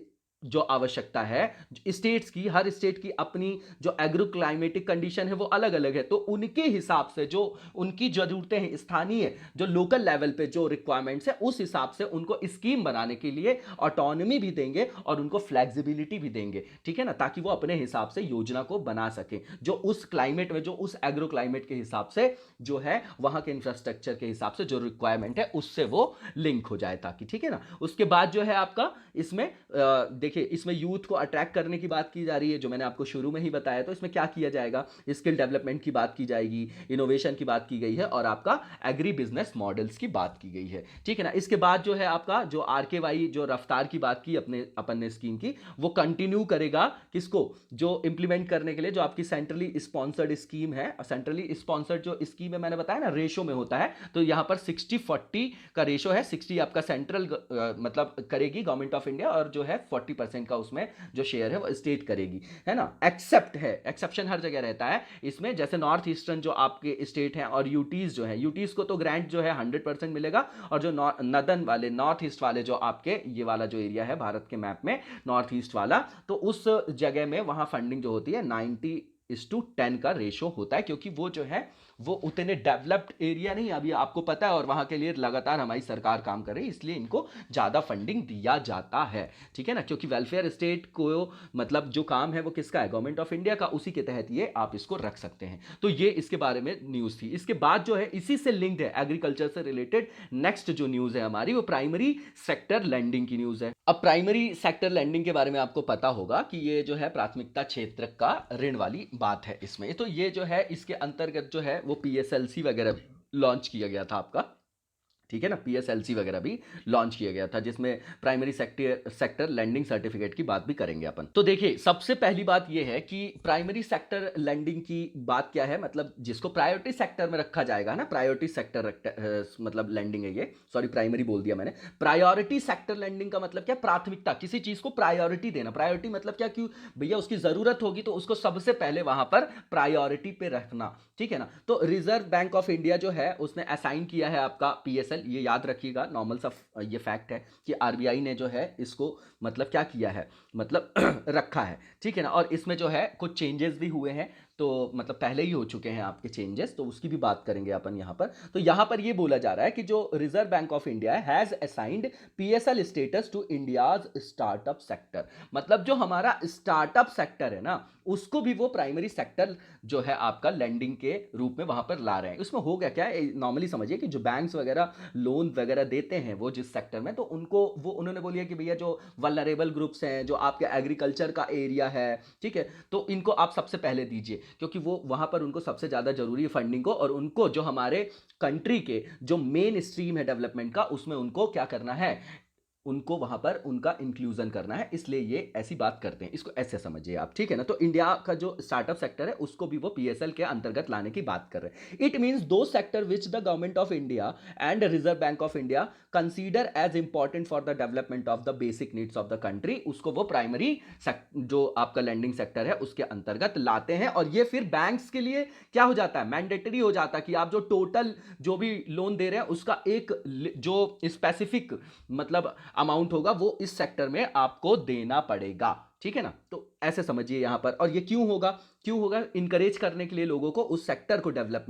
जो आवश्यकता है, स्टेट्स की, हर स्टेट की अपनी जो एग्रो क्लाइमेटिक कंडीशन है वो अलग अलग है, तो उनके हिसाब से जो उनकी जरूरतें हैं, स्थानीय जो लोकल लेवल पे जो रिक्वायरमेंट्स है उस हिसाब से उनको स्कीम बनाने के लिए ऑटोनॉमी भी देंगे और उनको फ्लेक्सिबिलिटी भी देंगे, ठीक है ना, ताकि वो अपने हिसाब से योजना को बना सके, जो उस क्लाइमेट में, जो उस एग्रो क्लाइमेट के हिसाब से जो है वहां के इंफ्रास्ट्रक्चर के हिसाब से जो रिक्वायरमेंट है उससे वो लिंक हो जाए, ताकि, ठीक है ना। उसके बाद जो है आपका इसमें देखिए इसमें यूथ को अट्रैक्ट करने की बात की जा रही है, जो मैंने आपको शुरू में ही बताया। तो इसमें क्या किया जाएगा, स्किल डेवलपमेंट की बात की जाएगी, इनोवेशन की बात की गई है और आपका एग्री बिजनेस मॉडल्स की बात की गई है, ठीक है ना। इसके बाद जो है आपका जो RKY जो रफ्तार की बात की अपन ने स्कीम की, वो कंटिन्यू करेगा किसको, जो इंप्लीमेंट करने के लिए जो आपकी सेंट्रली स्पॉन्सर्ड स्कीम है। सेंट्रली स्पॉन्सर्ड जो स्कीम है मैंने बताया ना रेशो में होता है, तो यहां पर 60-40 का रेशो है। 60 आपका सेंट्रल मतलब करेगी गवर्नमेंट ऑफ इंडिया और जो है 40% का उसमें जो शेयर है वो स्टेट करेगी, है ना। एक्सेप्शन हर जगह रहता है इसमें, जैसे नॉर्थ ईस्टर्न जो आपके स्टेट हैं और यूटीज जो है, यूटीज को तो ग्रांट जो है 100% मिलेगा, और जो नदन वाले, नॉर्थ ईस्ट वाले जो आपके ये वाला जो एरिया है भारत के मैप में नॉर्थ ईस्ट वाला, तो उस जगह में वहां फंडिंग जो होती है 90:10 का रेशो होता है, क्योंकि वो जो है वो उतने डेवलप्ड एरिया नहीं, अभी आपको पता है, और वहां के लिए लगातार हमारी सरकार काम कर रही है, इसलिए इनको ज्यादा फंडिंग दिया जाता है, ठीक है ना। क्योंकि वेलफेयर स्टेट को मतलब जो काम है वो किसका है, गवर्नमेंट ऑफ इंडिया का, उसी के तहत ये आप इसको रख सकते हैं। तो ये इसके बारे में न्यूज थी। इसके बाद जो है इसी से लिंक्ड है, एग्रीकल्चर से रिलेटेड नेक्स्ट जो न्यूज है हमारी, वो प्राइमरी सेक्टर लैंडिंग की न्यूज है। अब प्राइमरी सेक्टर लैंडिंग के बारे में आपको पता होगा कि ये जो है प्राथमिकता क्षेत्र का ऋण वाली बात है इसमें। तो ये जो है इसके अंतर्गत जो है वो PSLC वगैरह लॉन्च किया गया था आपका, ठीक है ना, PSLC वगैरह भी लॉन्च किया गया था, जिसमें प्राइमरी सेक्टर लैंडिंग सर्टिफिकेट की बात भी करेंगे अपन। तो देखिए सबसे पहली बात यह है कि प्राइमरी सेक्टर लैंडिंग की बात क्या है, मतलब जिसको प्रायोरिटी सेक्टर में रखा जाएगा ना, प्रायोरिटी सेक्टर मतलब लैंडिंग है ये, सॉरी प्राइमरी बोल दिया मैंने। प्रायोरिटी सेक्टर लैंडिंग का मतलब क्या, प्राथमिकता, किसी चीज को प्रायोरिटी देना। प्रायोरिटी मतलब क्या, क्यों भैया उसकी जरूरत होगी तो उसको सबसे पहले वहां पर प्रायोरिटी पे रखना, ठीक है ना। तो रिजर्व बैंक ऑफ इंडिया जो है उसने असाइन किया है आपका PSL, ये याद रखिएगा, नॉर्मल सा ये फैक्ट है कि आरबीआई ने जो है इसको मतलब क्या किया है, मतलब रखा है, ठीक है ना। और इसमें जो है कुछ चेंजेस भी हुए हैं, तो मतलब पहले ही हो चुके हैं आपके चेंजेस, तो उसकी भी बात करेंगे अपन यहाँ पर। तो यहाँ पर ये बोला जा रहा है कि जो reserve bank of India has assigned PSL status to India's startup sector, मतलब जो हमारा स्टार्टअप सेक्टर है ना, उसको भी वो प्राइमरी सेक्टर जो है आपका लेंडिंग के रूप में वहां पर ला रहे हैं। उसमें हो गया क्या है, नॉर्मली समझिए कि जो बैंक्स वगैरह लोन वगैरह देते हैं वो जिस सेक्टर में, तो उनको वो उन्होंने बोलिए कि भैया जो वल्नरेबल ग्रुप्स हैं, जो आपके एग्रीकल्चर का एरिया है, ठीक है, तो इनको आप सबसे पहले दीजिए, क्योंकि वो वहां पर उनको सबसे ज्यादा जरूरी है फंडिंग को, और उनको जो हमारे कंट्री के जो मेन स्ट्रीम है डेवलपमेंट का, उसमें उनको क्या करना है, उनको वहां पर उनका इंक्लूजन करना है, इसलिए ये ऐसी बात करते हैं, इसको ऐसे समझिए आप, ठीक है ना। तो इंडिया का जो स्टार्टअप सेक्टर है उसको भी वो पीएसएल के अंतर्गत लाने की बात कर रहे हैं। It means those sector which the government of India and reserve bank of India consider as important for the development of the basic needs of the country, उसको वो प्राइमरी जो आपका लैंडिंग सेक्टर है उसके अंतर्गत लाते हैं। और ये फिर बैंक्स के लिए क्या हो जाता है, मैंडेटरी हो जाता है कि आप जो टोटल जो भी लोन दे रहे हैं उसका एक जो स्पेसिफिक मतलब अमाउंट होगा वो इस सेक्टर में आपको देना पड़ेगा, ठीक है ना। तो ऐसे समझिए यहां पर। और ये क्यों होगा इनकरेज करने के लिए लोगों को उस सेक्टर को डेवलप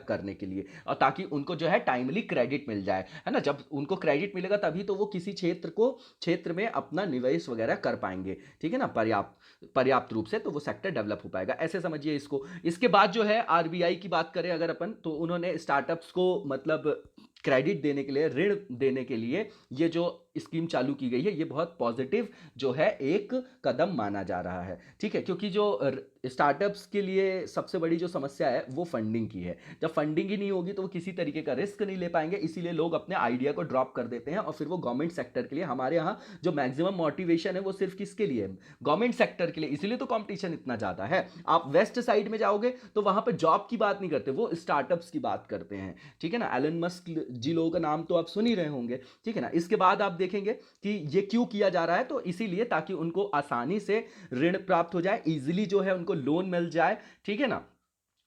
करने के लिए, और ताकि उनको जो है टाइमली क्रेडिट मिल जाए, है ना। जब उनको क्रेडिट मिलेगा तभी तो वो किसी क्षेत्र में अपना निवेश वगैरह कर पाएंगे, ठीक है ना, पर्याप्त रूप से, तो वो सेक्टर डेवलप हो पाएगा, ऐसे समझिए इसको। इसके बाद जो है आरबीआई की बात करें अगर अपन, तो उन्होंने स्टार्टअप्स को मतलब क्रेडिट देने के लिए, ऋण देने के लिए ये जो स्कीम चालू की गई है, ये बहुत पॉजिटिव जो है एक कदम माना जा रहा है, ठीक है। क्योंकि जो स्टार्टअप्स के लिए सबसे बड़ी जो समस्या है वो फंडिंग की है। जब फंडिंग ही नहीं होगी तो वो किसी तरीके का रिस्क नहीं ले पाएंगे, इसीलिए लोग अपने आइडिया को ड्रॉप कर देते हैं, और फिर वो गवर्नमेंट सेक्टर के लिए, हमारे यहाँ जो मैक्सिमम मोटिवेशन है वो सिर्फ किसके लिए है, गवर्नमेंट सेक्टर के लिए, इसीलिए तो कंपटीशन इतना ज्यादा है। आप वेस्ट साइड में जाओगे तो वहां पर जॉब की बात नहीं करते, वो स्टार्टअप्स की बात करते हैं, ठीक है ना। एलन मस्क जी लोगों का नाम तो आप सुन ही रहे होंगे, ठीक है ना। इसके बाद आप देखेंगे कि ये क्यों किया जा रहा है, तो इसीलिए ताकि उनको आसानी से ऋण प्राप्त हो जाए, इजीली जो है उनको लोन मिल जाए, ठीक है ना,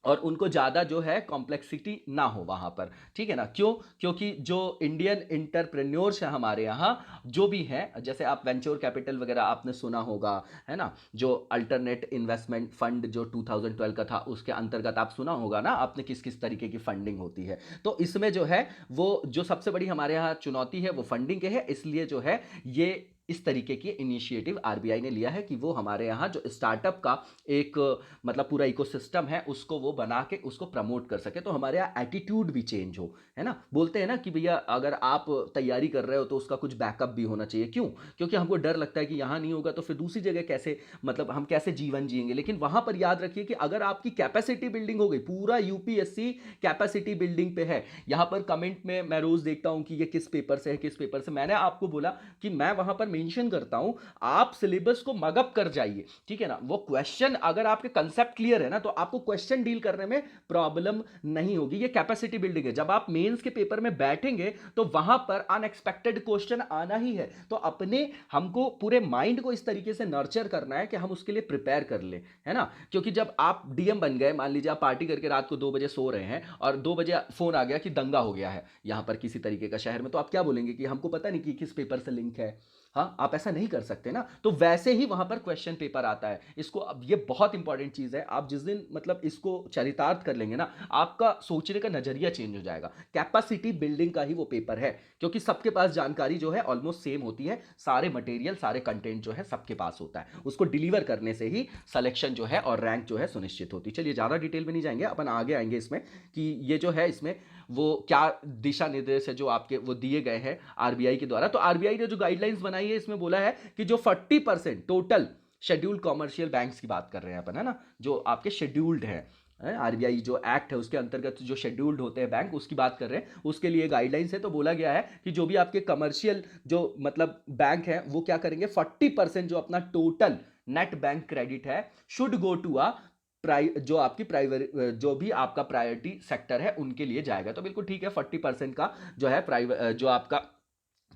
और उनको ज़्यादा जो है कॉम्प्लेक्सिटी ना हो वहाँ पर, ठीक है ना। क्यों, क्योंकि जो इंडियन इंटरप्रेन्योर्स हैं हमारे यहाँ जो भी हैं, जैसे आप वेंचर कैपिटल वगैरह आपने सुना होगा, है ना, जो अल्टरनेट इन्वेस्टमेंट फंड जो 2012 का था उसके अंतर्गत आप सुना होगा ना आपने किस किस तरीके की फंडिंग होती है। तो इसमें जो है वो जो सबसे बड़ी हमारे यहाँ चुनौती है वो फंडिंग के है, इसलिए जो है ये इस तरीके की इनिशिएटिव आरबीआई ने लिया है कि वो हमारे यहाँ जो स्टार्टअप का एक मतलब पूरा इकोसिस्टम है उसको वो बना के उसको प्रमोट कर सके, तो हमारे यहाँ एटीट्यूड भी चेंज हो, है ना। बोलते हैं ना कि भैया अगर आप तैयारी कर रहे हो तो उसका कुछ बैकअप भी होना चाहिए। क्यों, क्योंकि हमको डर लगता है कि यहाँ नहीं होगा तो फिर दूसरी जगह कैसे, मतलब हम कैसे जीवन जिएंगे। लेकिन वहां पर याद रखिए कि अगर आपकी कैपेसिटी बिल्डिंग हो गई, पूरा यूपीएससी कैपेसिटी बिल्डिंग पे है। यहाँ पर कमेंट में मैं रोज देखता हूँ कि ये किस पेपर से है, किस पेपर से, मैंने आपको बोला कि मैं वहां पर मेंशन करता हूं आप सिलेबस को मगअप कर जाइए, ठीक है ना। वो क्वेश्चन अगर आपके कंसेप्ट क्लियर है ना तो आपको क्वेश्चन डील करने में प्रॉब्लम नहीं होगी। ये कैपेसिटी बिल्डिंग है, जब आप मेंस के पेपर में बैठेंगे तो वहां पर अनएक्सपेक्टेड क्वेश्चन आना ही है, तो अपने हमको पूरे माइंड को इस तरीके से नर्चर करना है कि हम उसके लिए प्रिपेयर कर ले, है ना। क्योंकि जब आप डीएम बन गए, मान लीजिए आप पार्टी करके रात को 2 बजे सो रहे हैं और 2 बजे फोन आ गया कि दंगा हो गया है यहां पर किसी तरीके का शहर में, तो आप क्या बोलेंगे कि हमको पता नहीं कि किस पेपर से लिंक है। हाँ, आप ऐसा नहीं कर सकते ना। तो वैसे ही वहां पर क्वेश्चन पेपर आता है। इसको, अब ये बहुत इंपॉर्टेंट चीज है, आप जिस दिन मतलब इसको चरितार्थ कर लेंगे ना, आपका सोचने का नजरिया चेंज हो जाएगा। कैपेसिटी बिल्डिंग का ही वो पेपर है, क्योंकि सबके पास जानकारी जो है ऑलमोस्ट सेम होती है, सारे मटेरियल सारे कंटेंट जो है सबके पास होता है, उसको डिलीवर करने से ही सिलेक्शन जो है और रैंक जो है सुनिश्चित होती है। चलिए ज्यादा डिटेल में नहीं जाएंगे, अपन आगे आएंगे इसमें कि ये जो है इसमें वो क्या दिशा निर्देश है जो आपके वो दिए गए हैं आरबीआई के द्वारा। तो आरबीआई ने जो गाइडलाइंस बनाई है इसमें बोला है कि जो 40% टोटल शेड्यूल्ड कॉमर्शियल बैंक्स की बात कर रहे हैं अपन, है ना, जो आपके शेड्यूल्ड हैं, आरबीआई जो एक्ट है उसके अंतर्गत जो शेड्यूल्ड होते हैं बैंक, उसकी बात कर रहे हैं, उसके लिए गाइडलाइंस है। तो बोला गया है कि जो भी आपके कमर्शियल जो मतलब बैंक है वो क्या करेंगे, 40% जो अपना टोटल नेट बैंक क्रेडिट है शुड गो टू जो आपकी प्राइवेट जो भी आपका प्रायोरिटी सेक्टर है उनके लिए जाएगा। तो बिल्कुल ठीक है, 40% का जो है जो आपका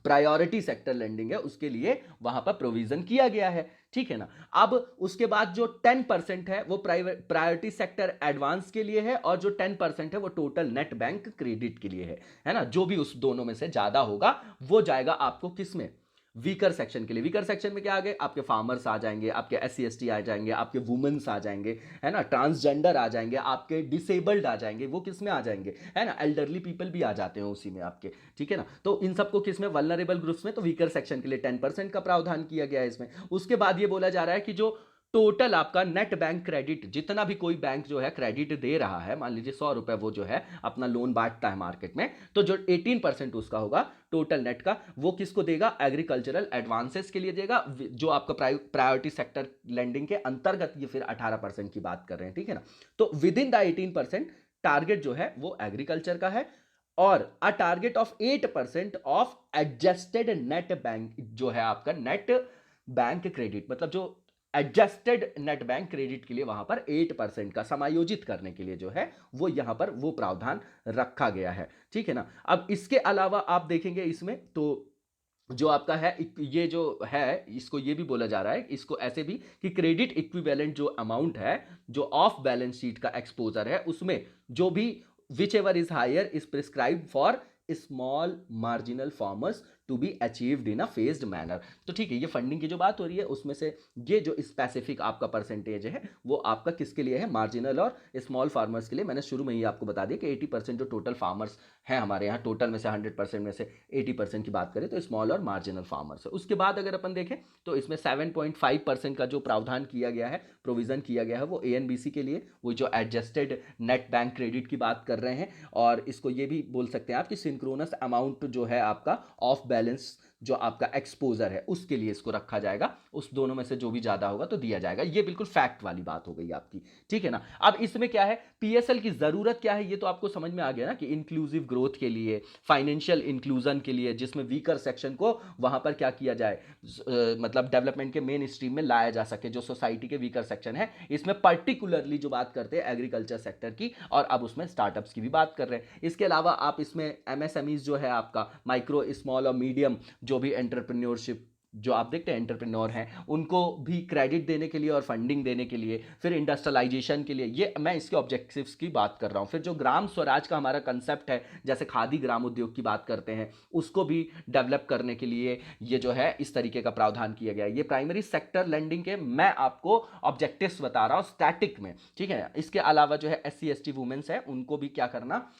प्रायोरिटी सेक्टर लेंडिंग है उसके लिए वहां पर प्रोविजन किया गया है, ठीक है ना। अब उसके बाद जो 10% है वो प्रायोरिटी सेक्टर एडवांस के लिए है, और जो 10% है वो टोटल नेट बैंक क्रेडिट के लिए है ना। जो भी उस दोनों में से ज्यादा होगा वो जाएगा आपको किस में, वीकर सेक्शन के लिए। वीकर सेक्शन में क्या आ गए, आपके फार्मर्स आ जाएंगे, आपके SC ST आ जाएंगे, आपके वुमेन्स आ जाएंगे, है ना, ट्रांसजेंडर आ जाएंगे, आपके डिसेबल्ड आ जाएंगे, वो किस में आ जाएंगे, है ना, एल्डरली पीपल भी आ जाते हैं उसी में आपके, ठीक है ना। तो इन सबको किस में, वल्नरेबल ग्रुप्स में, तो वीकर सेक्शन के लिए 10% का प्रावधान किया गया है इसमें। उसके बाद ये बोला जा रहा है कि जो टोटल आपका नेट बैंक क्रेडिट, जितना भी कोई बैंक जो है क्रेडिट दे रहा है, मान लीजिए 100 रुपए वो जो है अपना लोन बांटता है मार्केट में, तो जो 18% उसका होगा टोटल नेट का, वो किसको देगा, एग्रीकल्चरल एडवांसेस के लिए देगा, जो आपका प्रायोरिटी सेक्टर लेंडिंग के अंतर्गत ये फिर 18% की बात कर रहे हैं, ठीक है ना। तो विद इन द 18% टारगेट जो है वो एग्रीकल्चर का है, और a target of 8% of adjusted net bank जो है आपका नेट बैंक क्रेडिट, मतलब जो एडजस्टेड नेट बैंक क्रेडिट के लिए वहां पर 8% का समायोजित करने के लिए जो है वो यहां पर वो प्रावधान रखा गया है, ठीक है ना। अब इसके अलावा आप देखेंगे इसमें तो जो आपका है ये जो है इसको ये भी बोला जा रहा है, इसको ऐसे भी कि क्रेडिट इक्विवेलेंट जो अमाउंट है, जो ऑफ बैलेंस शीट का एक्सपोजर है, उसमें जो भी whichever is higher is prescribe for small marginal farmers to be achieved in a phased manner. तो ठीक है, ये फंडिंग की जो बात हो रही है उसमें से ये जो स्पेसिफिक आपका परसेंटेज है वो आपका किसके लिए है, मार्जिनल और स्मॉल फार्मर्स के लिए। मैंने शुरू में ही आपको बता दिया कि 80% जो टोटल फार्मर्स हैं हमारे यहाँ, टोटल में से 100% में से 80% की बात करें तो स्मॉल और मार्जिनल फार्मर्स है। उसके बाद अगर अपन देखें तो इसमें 7.5% का जो प्रावधान किया गया है, प्रोविजन किया गया है, वो ANBC के लिए, वो जो एडजस्टेड नेट बैंक क्रेडिट की बात कर रहे हैं, और इसको ये भी बोल सकते हैं आप कि सिंक्रोनस अमाउंट जो है आपका ऑफ बैलेंस जो आपका एक्सपोजर है उसके लिए इसको रखा जाएगा, उस दोनों में से जो भी ज्यादा होगा तो दिया जाएगा। ये बिल्कुल फैक्ट वाली बात हो गई आपकी, ठीक है ना। अब इसमें क्या है, PSL की जरूरत क्या है, ये तो आपको समझ में आ गया ना कि इंक्लूसिव ग्रोथ के लिए, फाइनेंशियल इंक्लूजन के लिए, जिसमें वीकर सेक्शन को वहां पर क्या किया जाए, मतलब डेवलपमेंट के मेन स्ट्रीम में लाया जा सके, जो सोसाइटी के वीकर सेक्शन है। इसमें पर्टिकुलरली जो बात करते हैं एग्रीकल्चर सेक्टर की, और अब उसमें स्टार्टअप्स की भी बात कर रहे हैं। इसके अलावा आप इसमें MSMEs जो है आपका, माइक्रो स्मॉल और मीडियम जो भी एंटरप्रेन्योरशिप जो आप देखते हैं एंटरप्रेन्योर हैं, उनको भी क्रेडिट देने के लिए और फंडिंग देने के लिए, फिर इंडस्ट्रियलाइजेशन के लिए, ये मैं इसके ऑब्जेक्टिव्स की बात कर रहा हूं। फिर जो ग्राम स्वराज का हमारा कंसेप्ट है, जैसे खादी ग्राम उद्योग की बात करते हैं, उसको भी डेवलप करने के लिए ये जो है इस तरीके का प्रावधान किया गया है। ये प्राइमरी सेक्टर लेंडिंग के मैं आपको ऑब्जेक्टिव्स बता रहा हूं स्टैटिक में, ठीक है। इसके अलावा जो है SC ST वुमेन्स है, उनको भी क्या करना,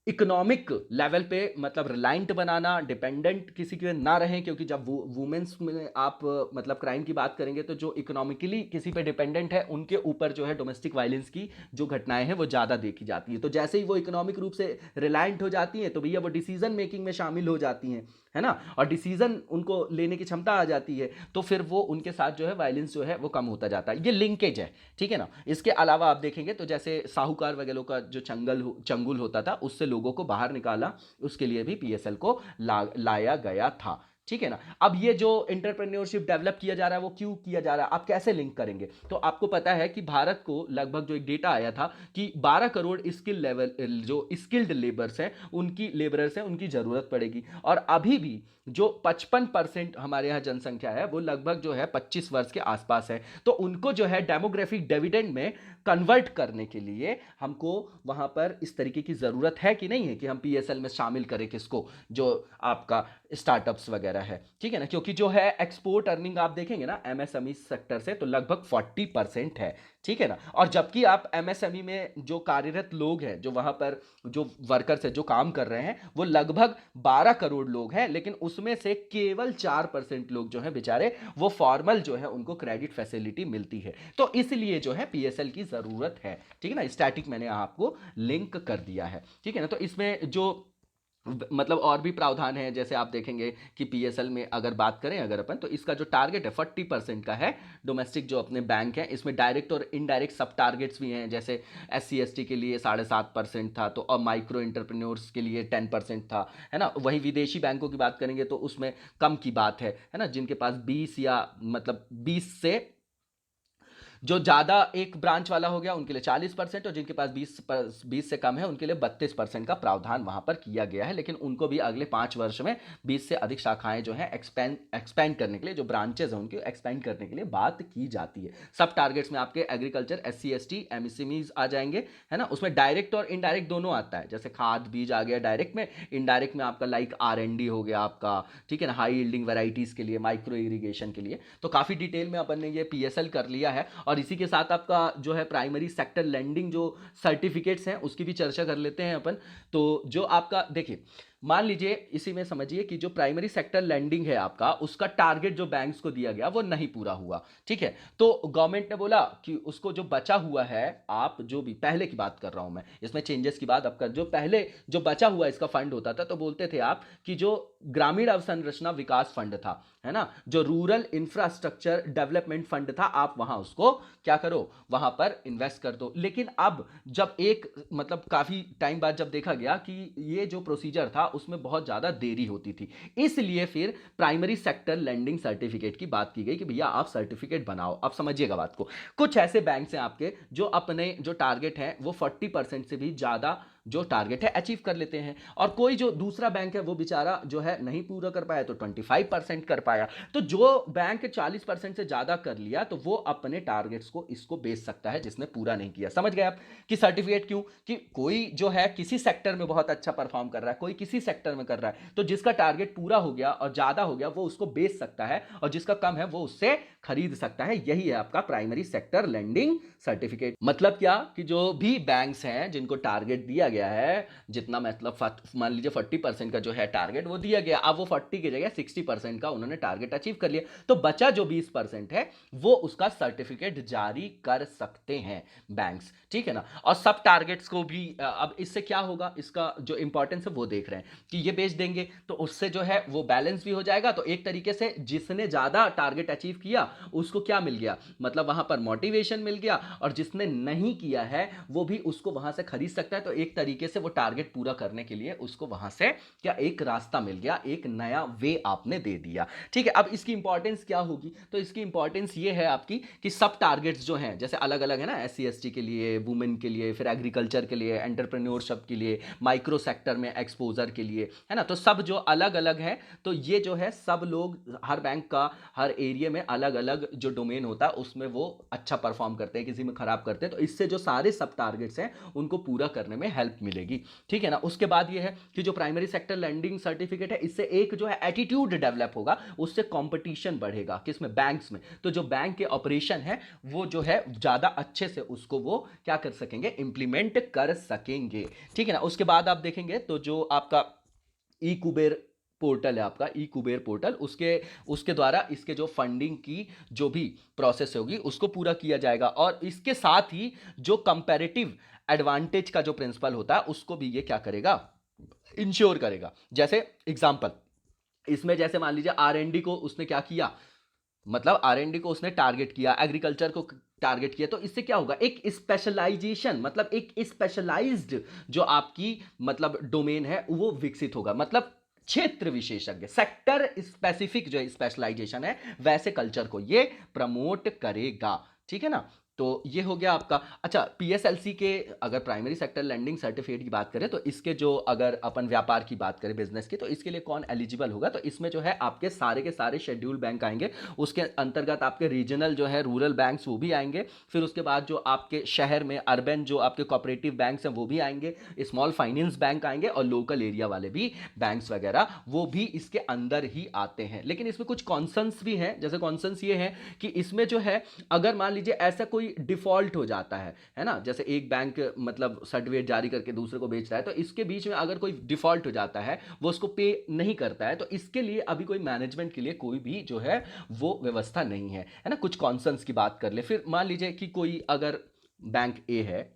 इकोनॉमिक लेवल पे मतलब रिलायंट बनाना, डिपेंडेंट किसी के ना रहें, क्योंकि जब वुमेन्स में आप मतलब क्राइम की बात करेंगे तो जो इकोनॉमिकली किसी पे डिपेंडेंट है उनके ऊपर जो है डोमेस्टिक वायलेंस की जो घटनाएं हैं वो ज़्यादा देखी जाती है। तो जैसे ही वो इकोनॉमिक रूप से रिलायंट हो जाती हैं तो भैया वो डिसीजन मेकिंग में शामिल हो जाती हैं, है ना, और डिसीजन उनको लेने की क्षमता आ जाती है, तो फिर वो उनके साथ जो है वायलेंस जो है वो कम होता जाता है। ये लिंकेज है, ठीक है ना। इसके अलावा आप देखेंगे तो जैसे साहूकार वगैरह का जो चंगुल होता था, उससे लोगों को बाहर निकाला, उसके लिए भी PSL को लाया गया था, ठीक है ना। अब ये जो एंटरप्रेन्योरशिप डेवलप किया जा रहा है वो क्यों किया जा रहा है, आप कैसे लिंक करेंगे, तो आपको पता है कि भारत को लगभग जो एक डेटा आया था कि 12 करोड़ स्किल लेवल जो स्किल्ड लेबर्स हैं, उनकी लेबरर्स हैं, उनकी जरूरत पड़ेगी। और अभी भी जो 55% हमारे यहाँ जनसंख्या है वो लगभग जो है 25 वर्ष के आसपास है, तो उनको जो है डेमोग्राफिक डिविडेंड में कन्वर्ट करने के लिए हमको वहां पर इस तरीके की जरूरत है कि नहीं है कि हम PSL में शामिल करें किसको, जो आपका स्टार्टअप्स वगैरह है, ठीक है ना। क्योंकि जो है एक्सपोर्ट अर्निंग आप देखेंगे ना MSME सेक्टर से तो लगभग 40% है, ठीक है ना। और जबकि आप MSME में जो कार्यरत लोग हैं, जो वहां पर जो वर्कर्स है, जो काम कर रहे हैं, वो लगभग 12 करोड़ लोग हैं, लेकिन उसमें से केवल 4% लोग जो है बेचारे वो फॉर्मल जो है उनको क्रेडिट फैसिलिटी मिलती है। तो इसलिए जो है PSL की जरूरत है, ठीक है ना। स्टैटिक मैंने आपको लिंक कर दिया है, ठीक है ना। तो इसमें जो मतलब और भी प्रावधान है, जैसे आप देखेंगे कि PSL में अगर बात करें अगर अपन, तो इसका जो टारगेट है 40% का है। डोमेस्टिक जो अपने बैंक हैं इसमें डायरेक्ट और इनडायरेक्ट सब टारगेट्स भी हैं, जैसे SC ST के लिए 7.5% था, तो और माइक्रो एंटरप्रेन्योर्स के लिए 10% था, है ना। वहीं विदेशी बैंकों की बात करेंगे तो उसमें कम की बात है ना, जिनके पास 20 या मतलब 20 से जो ज़्यादा एक ब्रांच वाला हो गया उनके लिए 40% और जिनके पास 20 से कम है उनके लिए 32% का प्रावधान वहाँ पर किया गया है। लेकिन उनको भी अगले 5 वर्ष में 20 से अधिक शाखाएं जो हैं एक्सपेंड करने के लिए, जो ब्रांचेज हैं उनकी एक्सपेंड करने के लिए बात की जाती है। सब टारगेट्स में आपके एग्रीकल्चर, SC ST, MSMEs आ जाएंगे, है ना। उसमें डायरेक्ट और इनडायरेक्ट दोनों आता है, जैसे खाद बीज आ गया डायरेक्ट में, इनडायरेक्ट में आपका लाइक R&D हो गया आपका, ठीक है ना, हाई यील्डिंग वैरायटीज के लिए, माइक्रो इरिगेशन के लिए। तो काफ़ी डिटेल में अपन ने ये PSL कर लिया है और इसी के साथ आपका जो है प्राइमरी सेक्टर लैंडिंग जो सर्टिफिकेट्स हैं उसकी भी चर्चा कर लेते हैं अपन। तो जो आपका देखिए, मान लीजिए इसी में समझिए कि जो प्राइमरी सेक्टर लैंडिंग है आपका, उसका टारगेट जो बैंक्स को दिया गया वो नहीं पूरा हुआ, ठीक है। तो गवर्नमेंट ने बोला कि उसको जो बचा हुआ है, आप जो भी पहले की बात कर रहा हूं मैं, इसमें चेंजेस की बात अब कर, जो पहले जो बचा हुआ इसका फंड होता था तो बोलते थे आप कि जो ग्रामीण अवसंरचना विकास फंड था, है ना, जो रूरल इंफ्रास्ट्रक्चर डेवलपमेंट फंड था, आप वहां उसको क्या करो, वहां पर इन्वेस्ट कर दो। लेकिन अब जब एक मतलब काफी टाइम बाद जब देखा गया कि ये जो प्रोसीजर था उसमें बहुत ज्यादा देरी होती थी, इसलिए फिर प्राइमरी सेक्टर लैंडिंग सर्टिफिकेट की बात की गई कि भैया आप सर्टिफिकेट बनाओ। अब समझिएगा बात को, कुछ ऐसे बैंक हैं आपके जो अपने जो टारगेट है वो 40% से भी ज्यादा जो टारगेट है अचीव कर लेते हैं, और कोई जो दूसरा बैंक है वो बेचारा जो है नहीं पूरा कर पाया तो 25% कर पाया। तो जो बैंक 40% से ज्यादा कर लिया तो वो अपने टारगेट्स को इसको बेच सकता है जिसने पूरा नहीं किया। समझ गए आप कि सर्टिफिकेट क्यों, कि कोई जो है किसी सेक्टर में बहुत अच्छा परफॉर्म कर रहा है, कोई किसी सेक्टर में कर रहा है, तो जिसका टारगेट पूरा हो गया और ज्यादा हो गया वो उसको बेच सकता है, और जिसका कम है वो उससे खरीद सकता है। यही है आपका प्राइमरी सेक्टर लैंडिंग सर्टिफिकेट। मतलब क्या कि जो भी बैंक्स हैं जिनको टारगेट दिया गया है, जितना मतलब मान लीजिए 40% का जो है टारगेट वो दिया गया, अब वो 40 की जगह 60% का उन्होंने टारगेट अचीव कर लिया, तो बचा जो 20% है वो उसका सर्टिफिकेट जारी कर सकते हैं बैंक्स, ठीक है ना। और सब टारगेट्स को भी अब इससे क्या होगा, इसका जो इंपॉर्टेंस है वो देख रहे हैं कि ये बेच देंगे तो उससे जो है वो बैलेंस भी हो जाएगा। तो एक तरीके से जिसने ज्यादा टारगेट अचीव किया उसको क्या मिल गया, मतलब वहां पर मोटिवेशन मिल गया, और जिसने नहीं किया है वो भी उसको वहां से खरीद सकता है। तो एक तरीके से वो टारगेट पूरा करने के लिए उसको वहां से क्या एक रास्ता मिल गया, एक नया वे आपने दे दिया, ठीक है। अब इसकी इंपॉर्टेंस क्या होगी, तो इसकी इंपॉर्टेंस ये है आपकी कि सब टारगेट्स जो हैं जैसे अलग अलग है ना, SC ST के लिए, वुमेन के लिए, फिर एग्रीकल्चर के लिए, एंटरप्रेन्योरशिप के लिए, माइक्रो सेक्टर में एक्सपोजर के लिए, है ना, तो सब जो अलग अलग है, तो ये जो है सब लोग, हर बैंक का हर एरिया में अलग अलग जो डोमेन होता है उसमें वो अच्छा परफॉर्म करते हैं, किसी में खराब करते हैं, तो इससे जो सारे सब टारगेट्स हैं उनको पूरा करने में हेल्प मिलेगी, ठीक है ना। उसके बाद ये है कि जो प्राइमरी सेक्टर लैंडिंग सर्टिफिकेट है, इससे एक जो है एटीट्यूड डेवलप होगा, उससे कंपटीशन बढ़ेगा किसमें, बैंक्स में। तो जो बैंक के ऑपरेशन है वो जो है ज्यादा अच्छे से उसको वो क्या कर सकेंगे, इंप्लीमेंट कर सकेंगे, ठीक है ना। उसके बाद आप देखेंगे तो जो आपका ई कुबेर पोर्टल है, आपका ई कुबेर पोर्टल, उसके द्वारा इसके जो फंडिंग की जो भी प्रोसेस होगी उसको पूरा किया जाएगा, और इसके साथ ही जो कंपैरेटिव एडवांटेज का जो प्रिंसिपल होता है उसको भी ये क्या करेगा, इंश्योर करेगा। जैसे एग्जांपल, इसमें जैसे मान लीजिए R&D को उसने क्या किया, मतलब R&D को उसने टारगेट किया, एग्रीकल्चर को टारगेट किया, तो इससे क्या होगा, एक स्पेशलाइजेशन, मतलब एक स्पेशलाइज्ड जो आपकी मतलब डोमेन है वो विकसित होगा, मतलब क्षेत्र विशेषज्ञ, सेक्टर स्पेसिफिक जो स्पेशलाइजेशन है वैसे कल्चर को ये प्रमोट करेगा, ठीक है ना। तो ये हो गया आपका। अच्छा, PSLC के अगर प्राइमरी सेक्टर लैंडिंग सर्टिफिकेट की बात करें तो इसके जो अगर अपन व्यापार की बात करें, बिजनेस की, तो इसके लिए कौन एलिजिबल होगा, तो इसमें जो है आपके सारे के सारे शेड्यूल बैंक आएंगे, उसके अंतर्गत आपके रीजनल जो है रूरल बैंक्स वो भी आएंगे, फिर उसके बाद जो आपके शहर में अर्बन जो आपके कोऑपरेटिव बैंक्स हैं वो भी आएंगे, स्मॉल फाइनेंस बैंक आएंगे, और लोकल एरिया वाले भी बैंक्स वगैरह वो भी इसके अंदर ही आते हैं। लेकिन इसमें कुछ कॉन्सर्न्स भी हैं, जैसे कॉन्सर्न्स ये है कि इसमें जो है अगर मान लीजिए ऐसा कोई डिफॉल्ट हो जाता है ना, जैसे एक बैंक मतलब सर्टिफिकेट जारी करके दूसरे को बेच रहा है, तो इसके बीच में अगर कोई डिफॉल्ट हो जाता है, वो उसको पे नहीं करता है, तो इसके लिए अभी कोई मैनेजमेंट के लिए कोई भी जो है वो व्यवस्था नहीं है ना। कुछ कॉन्सर्न्स की बात कर ले। फिर मान लीजिए कि कोई अगर बैंक ए है,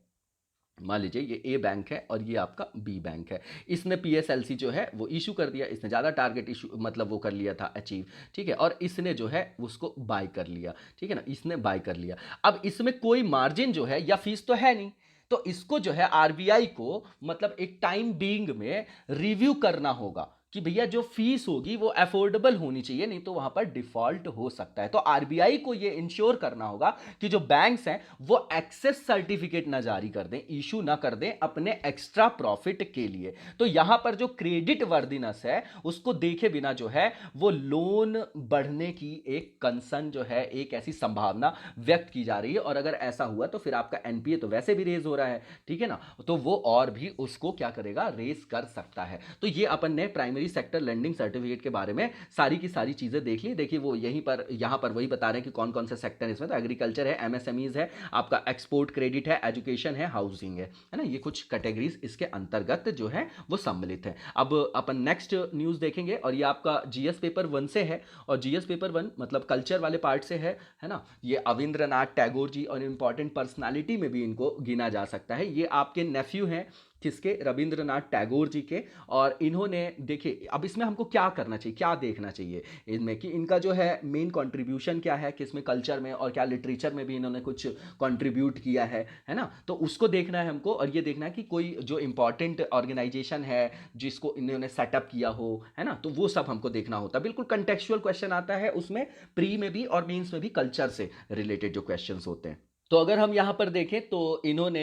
मान लीजिए ये ए बैंक है और ये आपका बी बैंक है, इसने PSLC जो है वो इशू कर दिया, इसने ज़्यादा टारगेट इशू मतलब वो कर लिया था अचीव, ठीक है, और इसने जो है उसको बाय कर लिया, ठीक है ना, इसने बाय कर लिया। अब इसमें कोई मार्जिन जो है या फीस तो है नहीं, तो इसको जो है RBI को मतलब एक टाइम बीइंग में रिव्यू करना होगा, कि भैया जो फीस होगी वो अफोर्डेबल होनी चाहिए, नहीं तो वहां पर डिफॉल्ट हो सकता है। तो आरबीआई को ये इंश्योर करना होगा कि जो बैंक्स हैं वो एक्सेस सर्टिफिकेट ना जारी कर दें, इशू ना कर दें अपने एक्स्ट्रा प्रॉफिट के लिए। तो यहां पर जो क्रेडिट वर्दीनेस है उसको देखे बिना जो है वो लोन बढ़ने की एक कंसर्न जो है, एक ऐसी संभावना व्यक्त की जा रही है। और अगर ऐसा हुआ तो फिर आपका एनपीए तो वैसे भी रेज हो रहा है, ठीक है ना, तो वो और भी उसको क्या करेगा, रेज कर सकता है। तो ये अपन ने प्राइमरी सेक्टर लेंडिंग सर्टिफिकेट के बारे में सारी की सारी चीजें देख ली। देखिए वो यहां पर वही बता रहे हैं कि कौन कौन से सेक्टर इसमें, तो एग्रीकल्चर है, एमएसएमईज है, आपका एक्सपोर्ट क्रेडिट है, एजुकेशन है, हाउसिंग है ना, ये कुछ कैटेगरीज इसके अंतर्गत जो है वो सम्मिलित है। अब अपन नेक्स्ट न्यूज देखेंगे और ये आपका जीएस पेपर 1 से है। और जीएस पेपर 1 मतलब कल्चर वाले पार्ट से है ना। ये अविंद्रनाथ टैगोर जी और इंपॉर्टेंट पर्सनालिटी में भी इनको गिना जा सकता है। ये आपके नेफ्यू हैं किसके, रविंद्रनाथ टैगोर जी के। और इन्होंने देखिए अब इसमें हमको क्या करना चाहिए, क्या देखना चाहिए इनमें कि इनका जो है मेन कंट्रीब्यूशन क्या है, किसमें कल्चर में और क्या लिटरेचर में भी इन्होंने कुछ कंट्रीब्यूट किया है ना। तो उसको देखना है हमको और ये देखना है कि कोई जो इंपॉर्टेंट ऑर्गेनाइजेशन है जिसको इन्होंने सेटअप किया हो, है ना, तो वो सब हमको देखना होता है। बिल्कुल कंटेक्चुअल क्वेश्चन आता है उसमें, प्री में भी और मेंस में भी कल्चर से रिलेटेड जो क्वेश्चंस होते हैं। तो अगर हम यहाँ पर देखें तो इन्होंने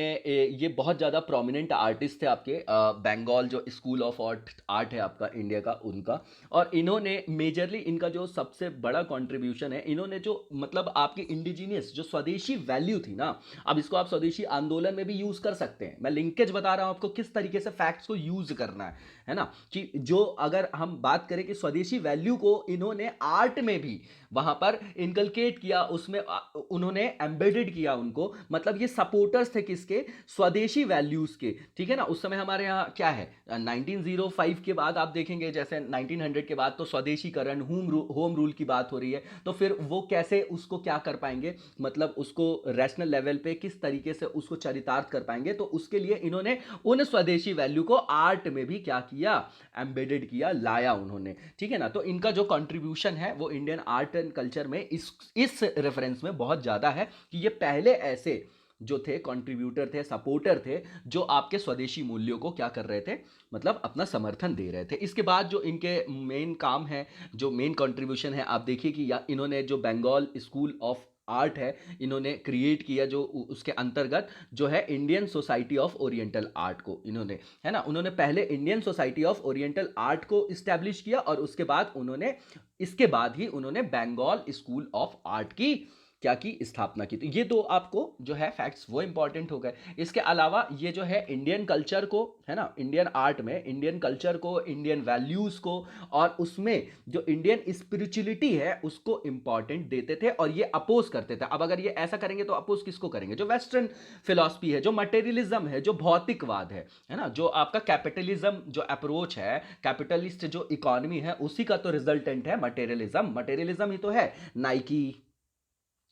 ये बहुत ज़्यादा प्रोमिनेंट आर्टिस्ट थे आपके, बंगाल जो स्कूल ऑफ आर्ट है आपका इंडिया का, उनका। और इन्होंने मेजरली इनका जो सबसे बड़ा कंट्रीब्यूशन है, इन्होंने जो मतलब आपकी इंडिजीनियस जो स्वदेशी वैल्यू थी ना, अब इसको आप स्वदेशी आंदोलन में भी यूज़ कर सकते हैं। मैं लिंकेज बता रहा हूँ आपको किस तरीके से फैक्ट्स को यूज़ करना है ना, कि जो अगर हम बात करें कि स्वदेशी वैल्यू को इन्होंने आर्ट में भी वहां पर इनकलकेट किया, उसमें उन्होंने एम्बेडेड किया उनको, मतलब ये सपोर्टर्स थे किसके, स्वदेशी वैल्यूज के, ठीक है ना। उस समय हमारे यहाँ क्या है, 1905 के बाद आप देखेंगे जैसे 1900 के बाद तो स्वदेशीकरण, होम रूल की बात हो रही है। तो फिर वो कैसे उसको क्या कर पाएंगे, मतलब उसको रैशनल लेवल पे किस तरीके से उसको चरितार्थ कर पाएंगे, तो उसके लिए इन्होंने उन स्वदेशी वैल्यू को आर्ट में भी क्या किया, एम्बेडेड किया, लाया उन्होंने, ठीक है ना। तो इनका जो कंट्रीब्यूशन है वो इंडियन आर्ट एंड कल्चर में इस रेफरेंस में बहुत ज्यादा है कि ये पहले ऐसे जो थे कंट्रीब्यूटर थे, सपोर्टर थे, जो आपके स्वदेशी मूल्यों को क्या कर रहे थे, मतलब अपना समर्थन दे रहे थे। इसके बाद जो इनके मेन काम है, जो मेन कंट्रीब्यूशन है, आप देखिए कि इन्होंने जो बंगाल स्कूल ऑफ आर्ट है इन्होंने क्रिएट किया, जो उसके अंतर्गत जो है Indian society of oriental art को इन्होंने, है ना, उन्होंने पहले Indian society of oriental art को इस्टेब्लिश किया और उसके बाद उन्होंने, इसके बाद ही उन्होंने बंगाल स्कूल ऑफ आर्ट की क्या की, स्थापना की। तो ये दो आपको जो है फैक्ट्स वो इंपॉर्टेंट हो गए। इसके अलावा ये जो है इंडियन कल्चर को, है ना, इंडियन आर्ट में इंडियन कल्चर को, इंडियन वैल्यूज को और उसमें जो इंडियन स्पिरिचुअलिटी है उसको इंपॉर्टेंट देते थे और ये अपोज करते थे। अब अगर ये ऐसा करेंगे तो अपोज किसको करेंगे, जो वेस्टर्न फिलॉसफी है, जो मटेरियलिज्म है, जो भौतिकवाद है ना, जो आपका कैपिटलिज्म जो अप्रोच है, कैपिटलिस्ट जो इकोनॉमी है, उसी का तो रिजल्टेंट है मटेरियलिज्म। मटेरियलिज्म ही तो है Nike,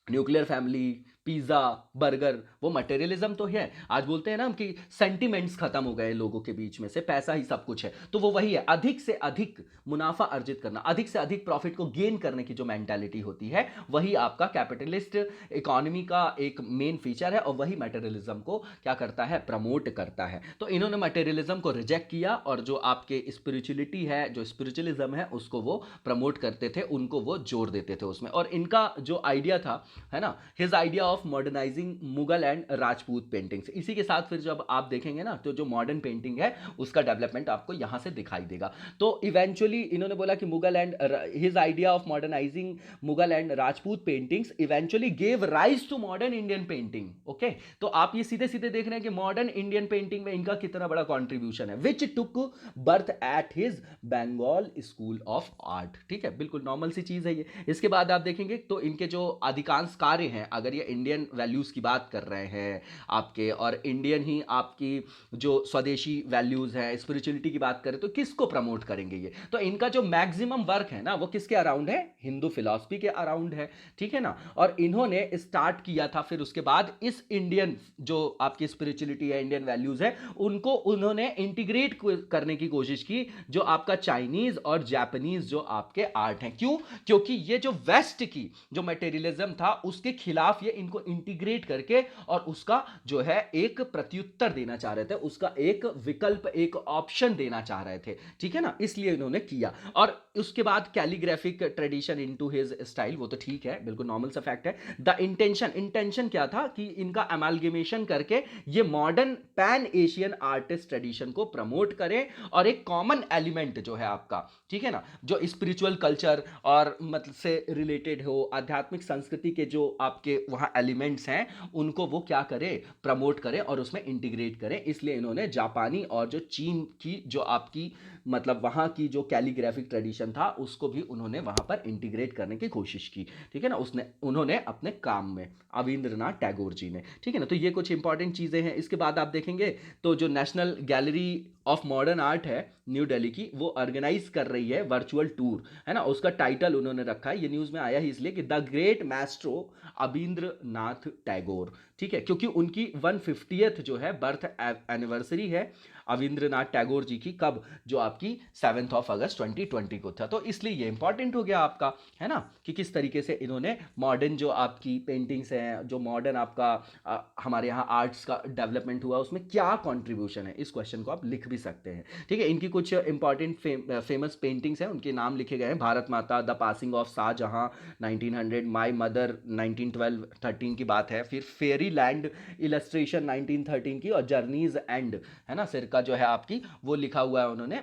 nuclear family, pizza, burger, वो मटेरियलिज्म तो है। आज बोलते हैं ना हम कि सेंटिमेंट्स खत्म हो गए लोगों के बीच में से, पैसा ही सब कुछ है, तो वो वही है, अधिक से अधिक मुनाफा अर्जित करना, अधिक से अधिक प्रॉफिट को गेन करने की जो मेंटालिटी होती है, वही आपका कैपिटलिस्ट इकोनॉमी का एक मेन फीचर है और वही मटेरियलिज्म को क्या करता है, प्रमोट करता है। तो इन्होंने मटेरियलिज्म को रिजेक्ट किया और जो आपके स्पिरिचुअलिटी है, जो स्पिरिचुअलिज्म है, उसको वो प्रमोट करते थे, उनको वो जोर देते थे उसमें। और इनका जो आइडिया था, है ना, his idea of modernising Mughal and Rajput paintings, इसी के साथ फिर जब आप देखेंगे ना तो जो मॉडर्न पेंटिंग है उसका डेवलपमेंट आपको यहां से दिखाई देगा। तो इवेंचुअली इन्होंने बोला कि Mughal and his idea of modernising Mughal and Rajput paintings eventually gave rise to modern Indian painting. Okay, तो आप ये सीधे सीधे देख रहे हैं कि मॉडर्न इंडियन पेंटिंग में इनका कितना बड़ा कॉन्ट्रीब्यूशन है, which took birth at his Bengal school of art. ठीक है, बिल्कुल नॉर्मल सी चीज है ये। इसके बाद आप देखेंगे तो इनके जो अधिकांश कार्य हैं, अगर ये इंडियन वैल्यूज की बात कर रहे हैं आपके, और इंडियन ही आपकी जो स्वदेशी वैल्यूज है, स्पिरिचुअलिटी की बात करें तो किसको प्रमोट करेंगे ये, तो इनका जो मैक्सिमम वर्क है ना वो किसके अराउंड है, हिंदू फिलॉसफी के अराउंड है, ठीक है ना। और इन्होंने स्टार्ट किया था फिर उसके बाद इस इंडियन जो आपकी स्पिरिचुअलिटी है, इंडियन वैल्यूज है, उनको उन्होंने इंटीग्रेट करने की कोशिश की, जो आपका चाइनीज और जापानीज जो आपके आर्ट हैं। क्यों, क्योंकि ये जो वेस्ट की जो मटेरियलिज्म था उसके खिलाफ ये उनको इंटीग्रेट करके और उसका जो है एक प्रत्युत्तर देना चाह रहे थे, उसका एक विकल्प, एक ऑप्शन देना चाह रहे थे, ठीक है ना, इसलिए इन्होंने किया। और उसके बाद calligraphic tradition into his style, वो तो ठीक है, बिल्कुल नॉर्मल सा फैक्ट है। द इंटेंशन क्या था कि इनका अमालगेमेशन करके ये modern pan Asian artist tradition को प्रमोट करें और एक कॉमन एलिमेंट जो है आपका, ठीक है ना, जो स्पिरिचुअल कल्चर और मतलब से रिलेटेड हो, आध्यात्मिक संस्कृति के जो आपके वहां एलिमेंट्स हैं, उनको वो क्या करें, प्रमोट करें और उसमें इंटीग्रेट करें। इसलिए इन्होंने जापानी और जो चीन की जो आपकी मतलब वहां की जो कैलीग्राफिक ट्रेडिशन था उसको भी उन्होंने वहां पर इंटीग्रेट करने की कोशिश की, ठीक है ना, उन्होंने अपने काम में, अविंद्रनाथ टैगोर जी ने, ठीक है ना। तो ये कुछ इंपॉर्टेंट चीजें हैं। इसके बाद आप देखेंगे तो जो national gallery of modern art है न्यू दिल्ली की, वो ऑर्गेनाइज कर रही है वर्चुअल टूर, है ना। उसका टाइटल उन्होंने रखा है, ये न्यूज में आया ही इसलिए कि द ग्रेट मैस्ट्रो अविंद्रनाथ टैगोर, ठीक है, क्योंकि उनकी 150th जो है बर्थ एनिवर्सरी है अविंद्रनाथ टैगोर जी की, कब, जो आपकी 7 अगस्त 2020 को था। तो इसलिए ये इंपॉर्टेंट हो गया आपका, है ना, कि किस तरीके से इन्होंने मॉडर्न जो आपकी पेंटिंग्स हैं, जो मॉडर्न आपका हमारे यहाँ आर्ट्स का डेवलपमेंट हुआ, उसमें क्या कॉन्ट्रीब्यूशन है, इस क्वेश्चन को आप लिख भी सकते हैं, ठीक है। इनकी कुछ इंपॉर्टेंट फेमस पेंटिंग्स हैं, उनके नाम लिखे गए हैं, Bharat Mata, the passing of Shahjahan 1900, my mother 1912-13 की बात है, फिर फेरी लैंड इलस्ट्रेशन 1913 की, और जर्नीज एंड, है ना, सिरका जो है आपकी, वो लिखा हुआ है उन्होंने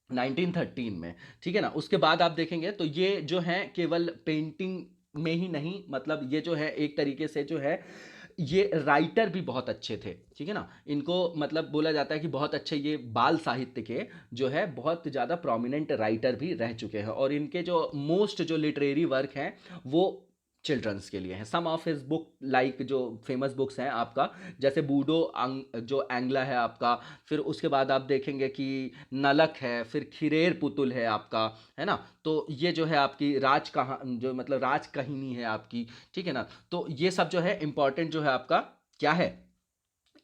1913 में, ठीक है ना। उसके बाद आप देखेंगे तो ये जो है केवल पेंटिंग में ही नहीं, मतलब ये जो है एक तरीके से जो है ये राइटर भी बहुत अच्छे थे, ठीक है ना। इनको मतलब बोला जाता है कि बहुत अच्छे ये बाल साहित्य के जो है बहुत ज़्यादा प्रोमिनेंट राइटर भी रह चुके हैं, और इनके जो मोस्ट जो लिटरेरी वर्क हैं वो चिल्ड्रंस के लिए हैं। सम ऑफ हिज बुक लाइक जो फेमस बुक्स हैं आपका, जैसे बूडो जो एंग्ला है आपका, फिर उसके बाद आप देखेंगे कि नलक है, फिर खिरेर पुतुल है आपका, है ना। तो ये जो है आपकी राज कहा जो मतलब राज कहिनी है आपकी, ठीक है ना। तो ये सब जो है इंपॉर्टेंट जो है आपका क्या है,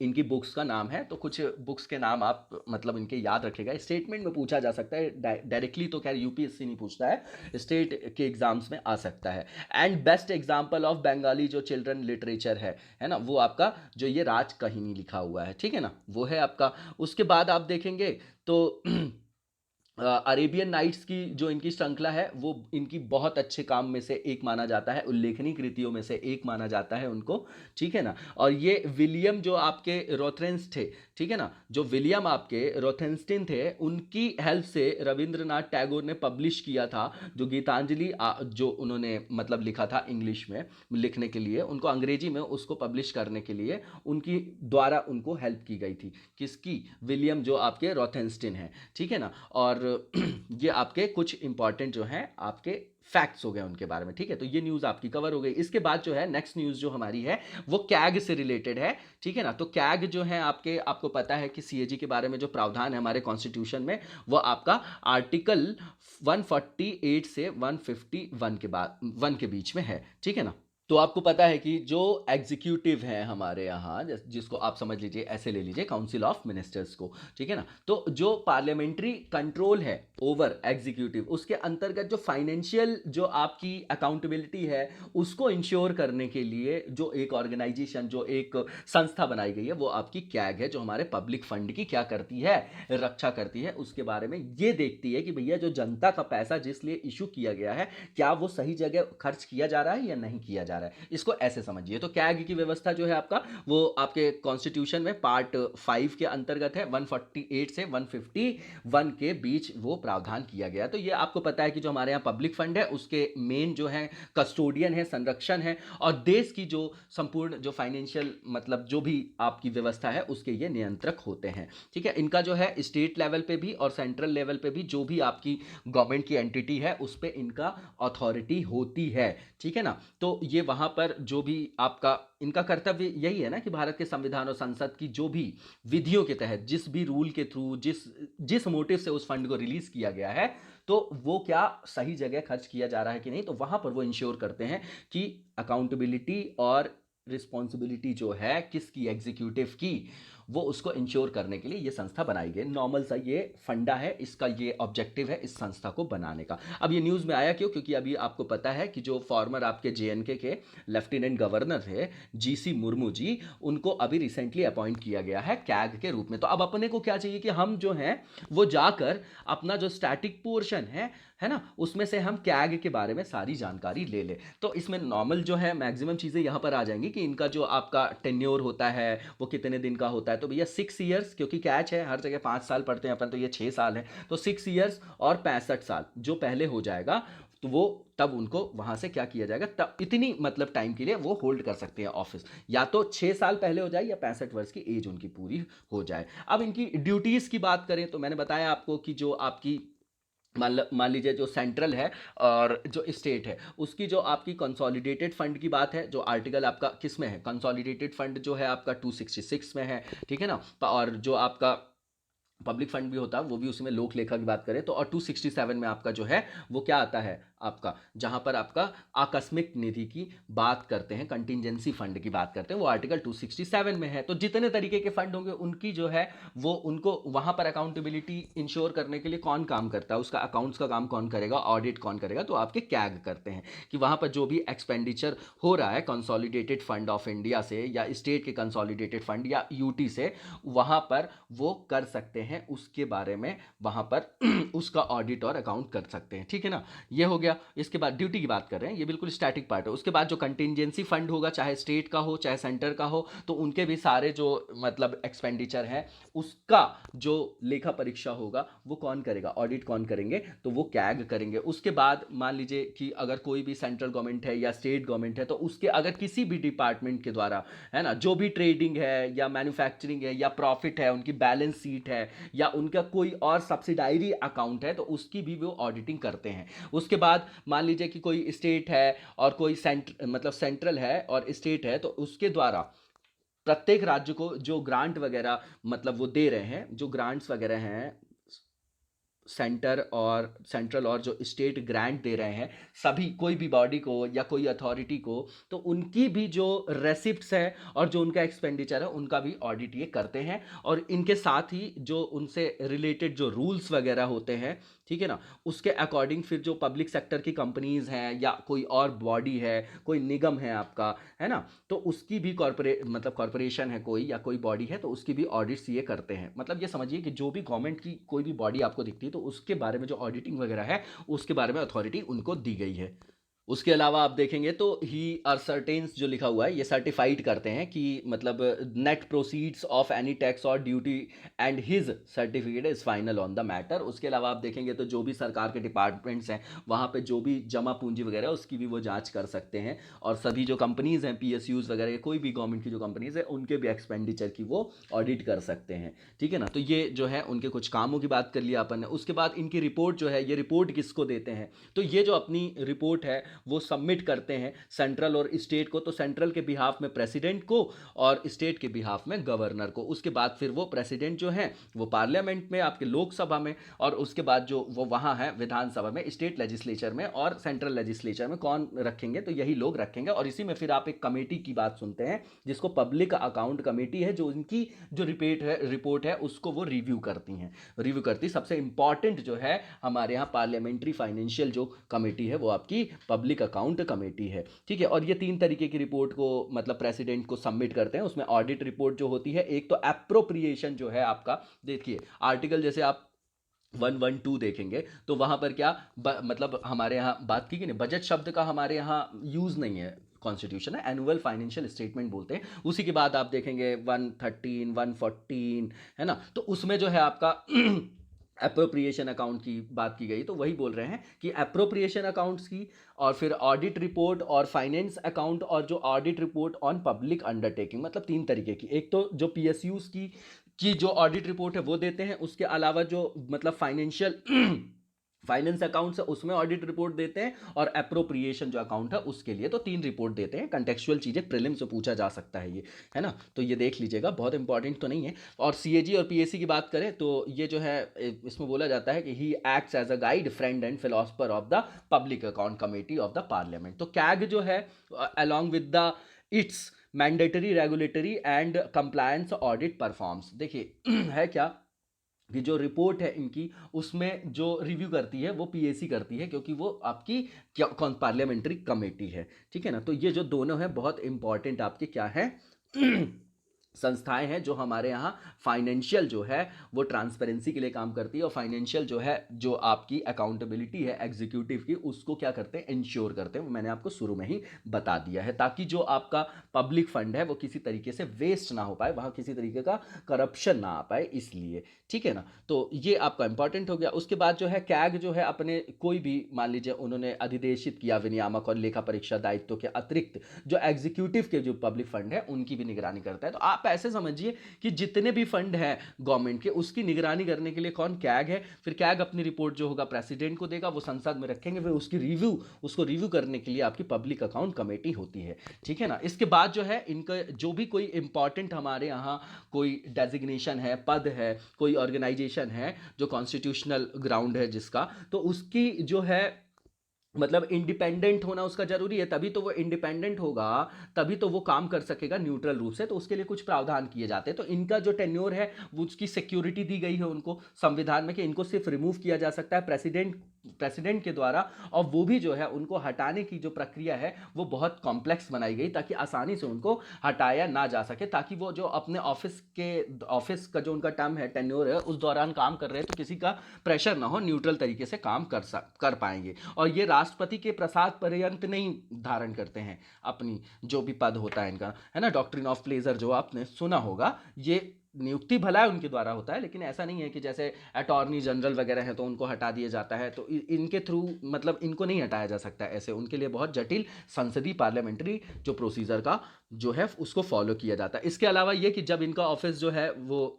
इनकी बुक्स का नाम है। तो कुछ बुक्स के नाम आप मतलब इनके याद रखेगा, स्टेटमेंट में पूछा जा सकता है, डायरेक्टली तो खैर यूपीएससी नहीं पूछता है, स्टेट के एग्जाम्स में आ सकता है। And best example of Bengali जो चिल्ड्रन लिटरेचर है ना, वो आपका जो ये राज कहिनी लिखा हुआ है, ठीक है ना, वो है आपका। उसके बाद आप देखेंगे तो अरेबियन नाइट्स की जो इनकी श्रृंखला है वो इनकी बहुत अच्छे काम में से एक माना जाता है, उल्लेखनीय कृतियों में से एक माना जाता है उनको, ठीक है ना। और ये विलियम जो आपके रोथेंस थे, ठीक है ना, जो विलियम आपके रोथेंस्टिन थे, उनकी हेल्प से रविंद्रनाथ टैगोर ने पब्लिश किया था जो गीतांजलि, जो उन्होंने मतलब लिखा था इंग्लिश में लिखने के लिए, उनको अंग्रेजी में उसको पब्लिश करने के लिए उनकी द्वारा उनको हेल्प की गई थी, किसकी, विलियम जो आपके रोथेंस्टिन है, ठीक है ना। और ये आपके कुछ इंपॉर्टेंट जो हैं आपके फैक्ट्स हो गए उनके बारे में, ठीक है। तो ये न्यूज़ आपकी कवर हो गई। इसके बाद जो है नेक्स्ट न्यूज़ जो हमारी है वो कैग से रिलेटेड है, ठीक है ना। तो कैग जो है आपके, आपको पता है कि सीएजी के बारे में जो प्रावधान है हमारे कॉन्स्टिट्यूशन में, वो आपका आर्टिकल 148 से 151 के बाद 1 के बीच में है, ठीक है ना। तो आपको पता है कि जो एग्जीक्यूटिव है हमारे यहाँ, जिसको आप समझ लीजिए ऐसे ले लीजिए, काउंसिल ऑफ मिनिस्टर्स को, ठीक है ना। तो जो पार्लियामेंट्री कंट्रोल है ओवर एग्जीक्यूटिव, उसके अंतर्गत जो फाइनेंशियल जो आपकी अकाउंटेबिलिटी है उसको इंश्योर करने के लिए जो एक ऑर्गेनाइजेशन, जो एक संस्था बनाई गई है, वो आपकी कैग है, जो हमारे पब्लिक फंड की क्या करती है, रक्षा करती है। उसके बारे में ये देखती है कि भैया जो जनता का पैसा जिस लिए इशू किया गया है, क्या वो सही जगह खर्च किया जा रहा है या नहीं किया जा रहा है, इसको ऐसे समझिए। तो कैग की व्यवस्था जो है आपका, वो आपके कॉन्स्टिट्यूशन में पार्ट 5 के अंतर्गत है, 148 से 151 के बीच वो प्रावधान किया गया। तो ये आपको पता है कि जो हमारे यहाँ पब्लिक फंड है उसके मेन जो है कस्टोडियन है, संरक्षण है, और देश की जो संपूर्ण जो फाइनेंशियल मतलब जो भी आपकी व्यवस्था है उसके ये नियंत्रक होते हैं, ठीक है। इनका जो है स्टेट लेवल पे भी और सेंट्रल लेवल पे भी जो भी आपकी गवर्नमेंट की एंटिटी है उस पर इनका अथॉरिटी होती है, ठीक है ना। तो ये वहां पर जो भी आपका इनका कर्तव्य यही है ना कि भारत के संविधान और संसद की जो भी विधियों के तहत, जिस भी रूल के थ्रू, जिस मोटिव से उस फंड को रिलीज किया गया है, तो वो क्या सही जगह खर्च किया जा रहा है कि नहीं, तो वहां पर वो इंश्योर करते हैं कि अकाउंटेबिलिटी और रिस्पॉन्सिबिलिटी जो है किसकी, एग्जीक्यूटिव की, वो उसको इंश्योर करने के लिए ये संस्था बनाई गई। नॉर्मल सा ये फंडा है, इसका ये ऑब्जेक्टिव है इस संस्था को बनाने का। अब ये न्यूज़ में आया क्यों? क्योंकि अभी आपको पता है कि जो फॉर्मर आपके जेएनके के लेफ्टिनेंट गवर्नर थे जीसी मुर्मू जी, उनको अभी रिसेंटली अपॉइंट किया गया है कैग के रूप में। तो अब अपने को क्या चाहिए कि हम जो हैं वो जाकर अपना जो स्टैटिक पोर्शन है ना, उसमें से हम कैग के बारे में सारी जानकारी ले ले। तो इसमें नॉर्मल जो है मैक्सिमम चीज़ें यहाँ पर आ जाएंगी कि इनका जो आपका टेन्योर होता है वो कितने दिन का होता है। तो भैया 6 ईयर्स, क्योंकि कैच है हर जगह 5 साल पढ़ते हैं अपन, तो ये 6 साल है, तो 6 ईयर्स और 65 साल जो पहले हो जाएगा, तो वो तब उनको वहां से क्या किया जाएगा, तब इतनी मतलब टाइम के लिए वो होल्ड कर सकते हैं ऑफिस, या तो 6 साल पहले हो जाए या 65 वर्ष की एज उनकी पूरी हो जाए। अब इनकी ड्यूटीज की बात करें तो मैंने बताया आपको कि जो आपकी मान लीजिए जो सेंट्रल है और जो स्टेट है, उसकी जो आपकी कंसोलिडेटेड फंड की बात है, जो आर्टिकल आपका किस में है, कंसोलिडेटेड फंड जो है आपका 266 में है, ठीक है ना। और जो आपका पब्लिक फंड भी होता है वो भी उसमें लोक लेखा की बात करें तो, और 267 में आपका जो है वो क्या आता है आपका, जहां पर आपका आकस्मिक निधि की बात करते हैं, कंटिजेंसी फंड की बात करते हैं, वो आर्टिकल 267 में है। तो जितने तरीके के फंड होंगे उनकी जो है वो उनको वहां पर अकाउंटेबिलिटी इंश्योर करने के लिए कौन काम करता है, उसका अकाउंट्स का काम कौन करेगा, ऑडिट कौन करेगा, तो आपके कैग करते हैं कि वहां पर जो भी एक्सपेंडिचर हो रहा है कंसोलिडेटेड फंड ऑफ इंडिया से या स्टेट के कंसोलिडेटेड फंड या यूटी से, वहां पर वो कर सकते हैं, उसके बारे में वहां पर उसका ऑडिट और अकाउंट कर सकते हैं, ठीक है ना। ये हो गया। इसके बाद ड्यूटी की बात कर रहे हैं, ये बिल्कुल स्टैटिक पार्ट है। उसके बाद जो कंटिजेंसी फंड होगा, चाहे स्टेट का हो चाहे सेंटर का हो, तो उनके भी सारे जो मतलब एक्सपेंडिचर है उसका जो लेखा परीक्षा होगा वो कौन करेगा, ऑडिट कौन करेंगे, तो वो कैग करेंगे। उसके बाद मान लीजिए कि अगर कोई भी सेंट्रल गवर्नमेंट है या स्टेट गवर्नमेंट है, तो उसके अगर किसी भी डिपार्टमेंट के द्वारा है ना, जो भी ट्रेडिंग है या मैन्युफैक्चरिंग है या प्रॉफिट है, उनकी बैलेंस शीट है या उनका कोई और सब्सिडायरी अकाउंट है, तो उसकी भी वो ऑडिटिंग करते हैं। उसके बाद मान लीजिए कि कोई स्टेट है और कोई मतलब सेंट्रल है और स्टेट है, तो उसके द्वारा प्रत्येक राज्य को जो ग्रांट वगैरह मतलब वो दे रहे हैं, जो ग्रांट्स वगैरह हैं सेंट्रल और जो स्टेट ग्रांट दे रहे हैं सभी, कोई भी बॉडी को या कोई अथॉरिटी को, तो उनकी भी जो रेसिप्ट्स है और जो उनका एक्सपेंडिचर है उनका भी ऑडिट ये करते हैं। और इनके साथ ही जो उनसे रिलेटेड जो रूल्स वगैरह होते हैं, ठीक है ना, उसके अकॉर्डिंग फिर जो पब्लिक सेक्टर की कंपनीज हैं या कोई और बॉडी है, कोई निगम है आपका, है ना, तो उसकी भी कॉरपोरेशन है कोई या कोई बॉडी है, तो उसकी भी ऑडिट्स ये करते हैं। मतलब ये समझिए कि जो भी गवर्नमेंट की कोई भी बॉडी आपको दिखती है तो उसके बारे में जो ऑडिटिंग वगैरह है उसके बारे में अथॉरिटी उनको दी गई है। उसके अलावा आप देखेंगे तो ही असर्टेन्स जो लिखा हुआ है ये सर्टिफाइड करते हैं कि मतलब net proceeds of any tax और duty and his certificate is final on the matter. उसके अलावा आप देखेंगे तो जो भी सरकार के डिपार्टमेंट्स हैं वहाँ पे जो भी जमा पूंजी वगैरह उसकी भी वो जांच कर सकते हैं, और सभी जो कंपनीज हैं पीएसयूज वगैरह, कोई भी गवर्नमेंट की जो कंपनीज है उनके भी एक्सपेंडिचर की वो ऑडिट कर सकते हैं, ठीक है ना। तो ये जो है उनके कुछ कामों की बात कर लिया अपन ने। उसके बाद इनकी रिपोर्ट जो है, ये रिपोर्ट किसको देते हैं, तो ये जो अपनी रिपोर्ट है वो सबमिट करते हैं सेंट्रल और स्टेट को। तो सेंट्रल के बिहाफ में प्रेसिडेंट को और स्टेट के बिहाफ में गवर्नर को। उसके बाद फिर वो प्रेसिडेंट जो है वो पार्लियामेंट में आपके लोकसभा में, और उसके बाद जो वो वहां है विधानसभा में, स्टेट लेजिस्लेचर में और सेंट्रल लेजिस्लेचर में कौन रखेंगे, तो यही लोग रखेंगे। और इसी में फिर आप एक कमेटी की बात सुनते हैं जिसको पब्लिक अकाउंट कमेटी है, जो इनकी जो रिपोर्ट है उसको वो रिव्यू करती। सबसे इंपॉर्टेंट जो है हमारे यहाँ पार्लियामेंट्री फाइनेंशियल जो कमेटी है वो आपकी पब्लिक अकाउंट कमेटी है, ठीक है। और ये 3 तरीके की रिपोर्ट को मतलब प्रेसिडेंट को सबमिट करते हैं। उसमें ऑडिट रिपोर्ट जो होती है, एक तो एप्रोप्रिएशन जो है आपका, देखिए आर्टिकल जैसे आप 112 देखेंगे तो वहां पर क्या मतलब हमारे यहाँ बात की कि नहीं, बजट शब्द का हमारे यहाँ यूज नहीं है, कॉन्स्टिट्यूशन है, एनुअल फाइनेंशियल स्टेटमेंट बोलते हैं। उसी के बाद आप देखेंगे 113 114 है ना, तो उसमें जो है आपका अप्रोप्रिएशन अकाउंट की बात की गई। तो वही बोल रहे हैं कि अप्रोप्रिएशन अकाउंट्स की, और फिर ऑडिट रिपोर्ट और फाइनेंस अकाउंट, और जो audit report on public undertaking, मतलब 3 तरीके की। एक तो जो पीएसयूज की जो ऑडिट रिपोर्ट है वो देते हैं, उसके अलावा जो मतलब फाइनेंस अकाउंट्स है उसमें ऑडिट रिपोर्ट देते हैं, और अप्रोप्रिएशन जो अकाउंट है उसके लिए तो 3 रिपोर्ट देते हैं। कंटेक्चुअल चीजें प्रीलिम से पूछा जा सकता है ये, है ना, तो ये देख लीजिएगा, बहुत इंपॉर्टेंट तो नहीं है। और सीएजी और पीएसी की बात करें तो ये जो है इसमें बोला जाता है कि he acts as a guide, friend and philosopher of the public account committee of the parliament. तो कैग जो है along with the it's mandatory regulatory and compliance audit performs. देखिए है क्या कि जो रिपोर्ट है इनकी उसमें जो रिव्यू करती है वो पीएसी करती है, क्योंकि वो आपकी क्या कौन पार्लियामेंट्री कमेटी है, ठीक है ना। तो ये जो दोनों हैं बहुत इंपॉर्टेंट आपके क्या है संस्थाएं हैं जो हमारे यहाँ फाइनेंशियल जो है वो ट्रांसपेरेंसी के लिए काम करती है, और फाइनेंशियल जो है जो आपकी अकाउंटेबिलिटी है एग्जीक्यूटिव की उसको क्या करते हैं, इंश्योर करते हैं। वो मैंने आपको शुरू में ही बता दिया है, ताकि जो आपका पब्लिक फंड है वो किसी तरीके से वेस्ट ना हो पाए, वहाँ किसी तरीके का करप्शन ना आ पाए, इसलिए, ठीक है ना। तो ये आपका इंपॉर्टेंट हो गया। उसके बाद जो है कैग जो है अपने कोई भी मान लीजिए उन्होंने अधिदेशित किया विनियामक और लेखा परीक्षा दायित्व के अतिरिक्त जो एग्जीक्यूटिव के जो पब्लिक फंड है उनकी भी निगरानी करता है। तो आप ऐसे समझिए कि जितने भी फंड है गवर्नमेंट के उसकी निगरानी करने के लिए कौन, कैग है। फिर कैग अपनी रिपोर्ट जो होगा प्रेसिडेंट को देगा, वो संसद में रखेंगे, फिर उसको रिव्यू करने के लिए आपकी पब्लिक अकाउंट कमेटी होती है, ठीक है ना। इसके बाद जो है इनका जो भी कोई इंपॉर्टेंट हमारे यहाँ कोई डेजिग्नेशन है, पद है, कोई ऑर्गेनाइजेशन है जो कॉन्स्टिट्यूशनल ग्राउंड है जिसका, तो उसकी जो है मतलब इंडिपेंडेंट होना उसका जरूरी है, तभी तो वो इंडिपेंडेंट होगा, तभी तो वो काम कर सकेगा न्यूट्रल रूप से। तो उसके लिए कुछ प्रावधान किए जाते हैं। तो इनका जो टेन्योर है वो उसकी सिक्योरिटी दी गई है उनको संविधान में कि इनको सिर्फ रिमूव किया जा सकता है प्रेसिडेंट के द्वारा, और वो भी जो है उनको हटाने की जो प्रक्रिया है वो बहुत कॉम्प्लेक्स बनाई गई ताकि आसानी से उनको हटाया ना जा सके, ताकि वो जो अपने ऑफिस का जो उनका टर्म है, टेन्योर है, उस दौरान काम कर रहे हैं तो किसी का प्रेशर ना हो, न्यूट्रल तरीके से काम कर पाएंगे। और ये राष्ट्रपति के प्रसाद पर्यंत नहीं धारण करते हैं अपनी जो भी पद होता है इनका, है ना। डॉक्ट्रिन ऑफ प्लेजर जो आपने सुना होगा, ये नियुक्ति भला उनके द्वारा होता है, लेकिन ऐसा नहीं है कि जैसे अटॉर्नी जनरल वगैरह है तो उनको हटा दिया जाता है, तो इनके थ्रू मतलब इनको नहीं हटाया जा सकता ऐसे। उनके लिए बहुत जटिल संसदीय पार्लियामेंट्री जो प्रोसीजर का जो है उसको फॉलो किया जाता है। इसके अलावा ये कि जब इनका ऑफिस जो है वो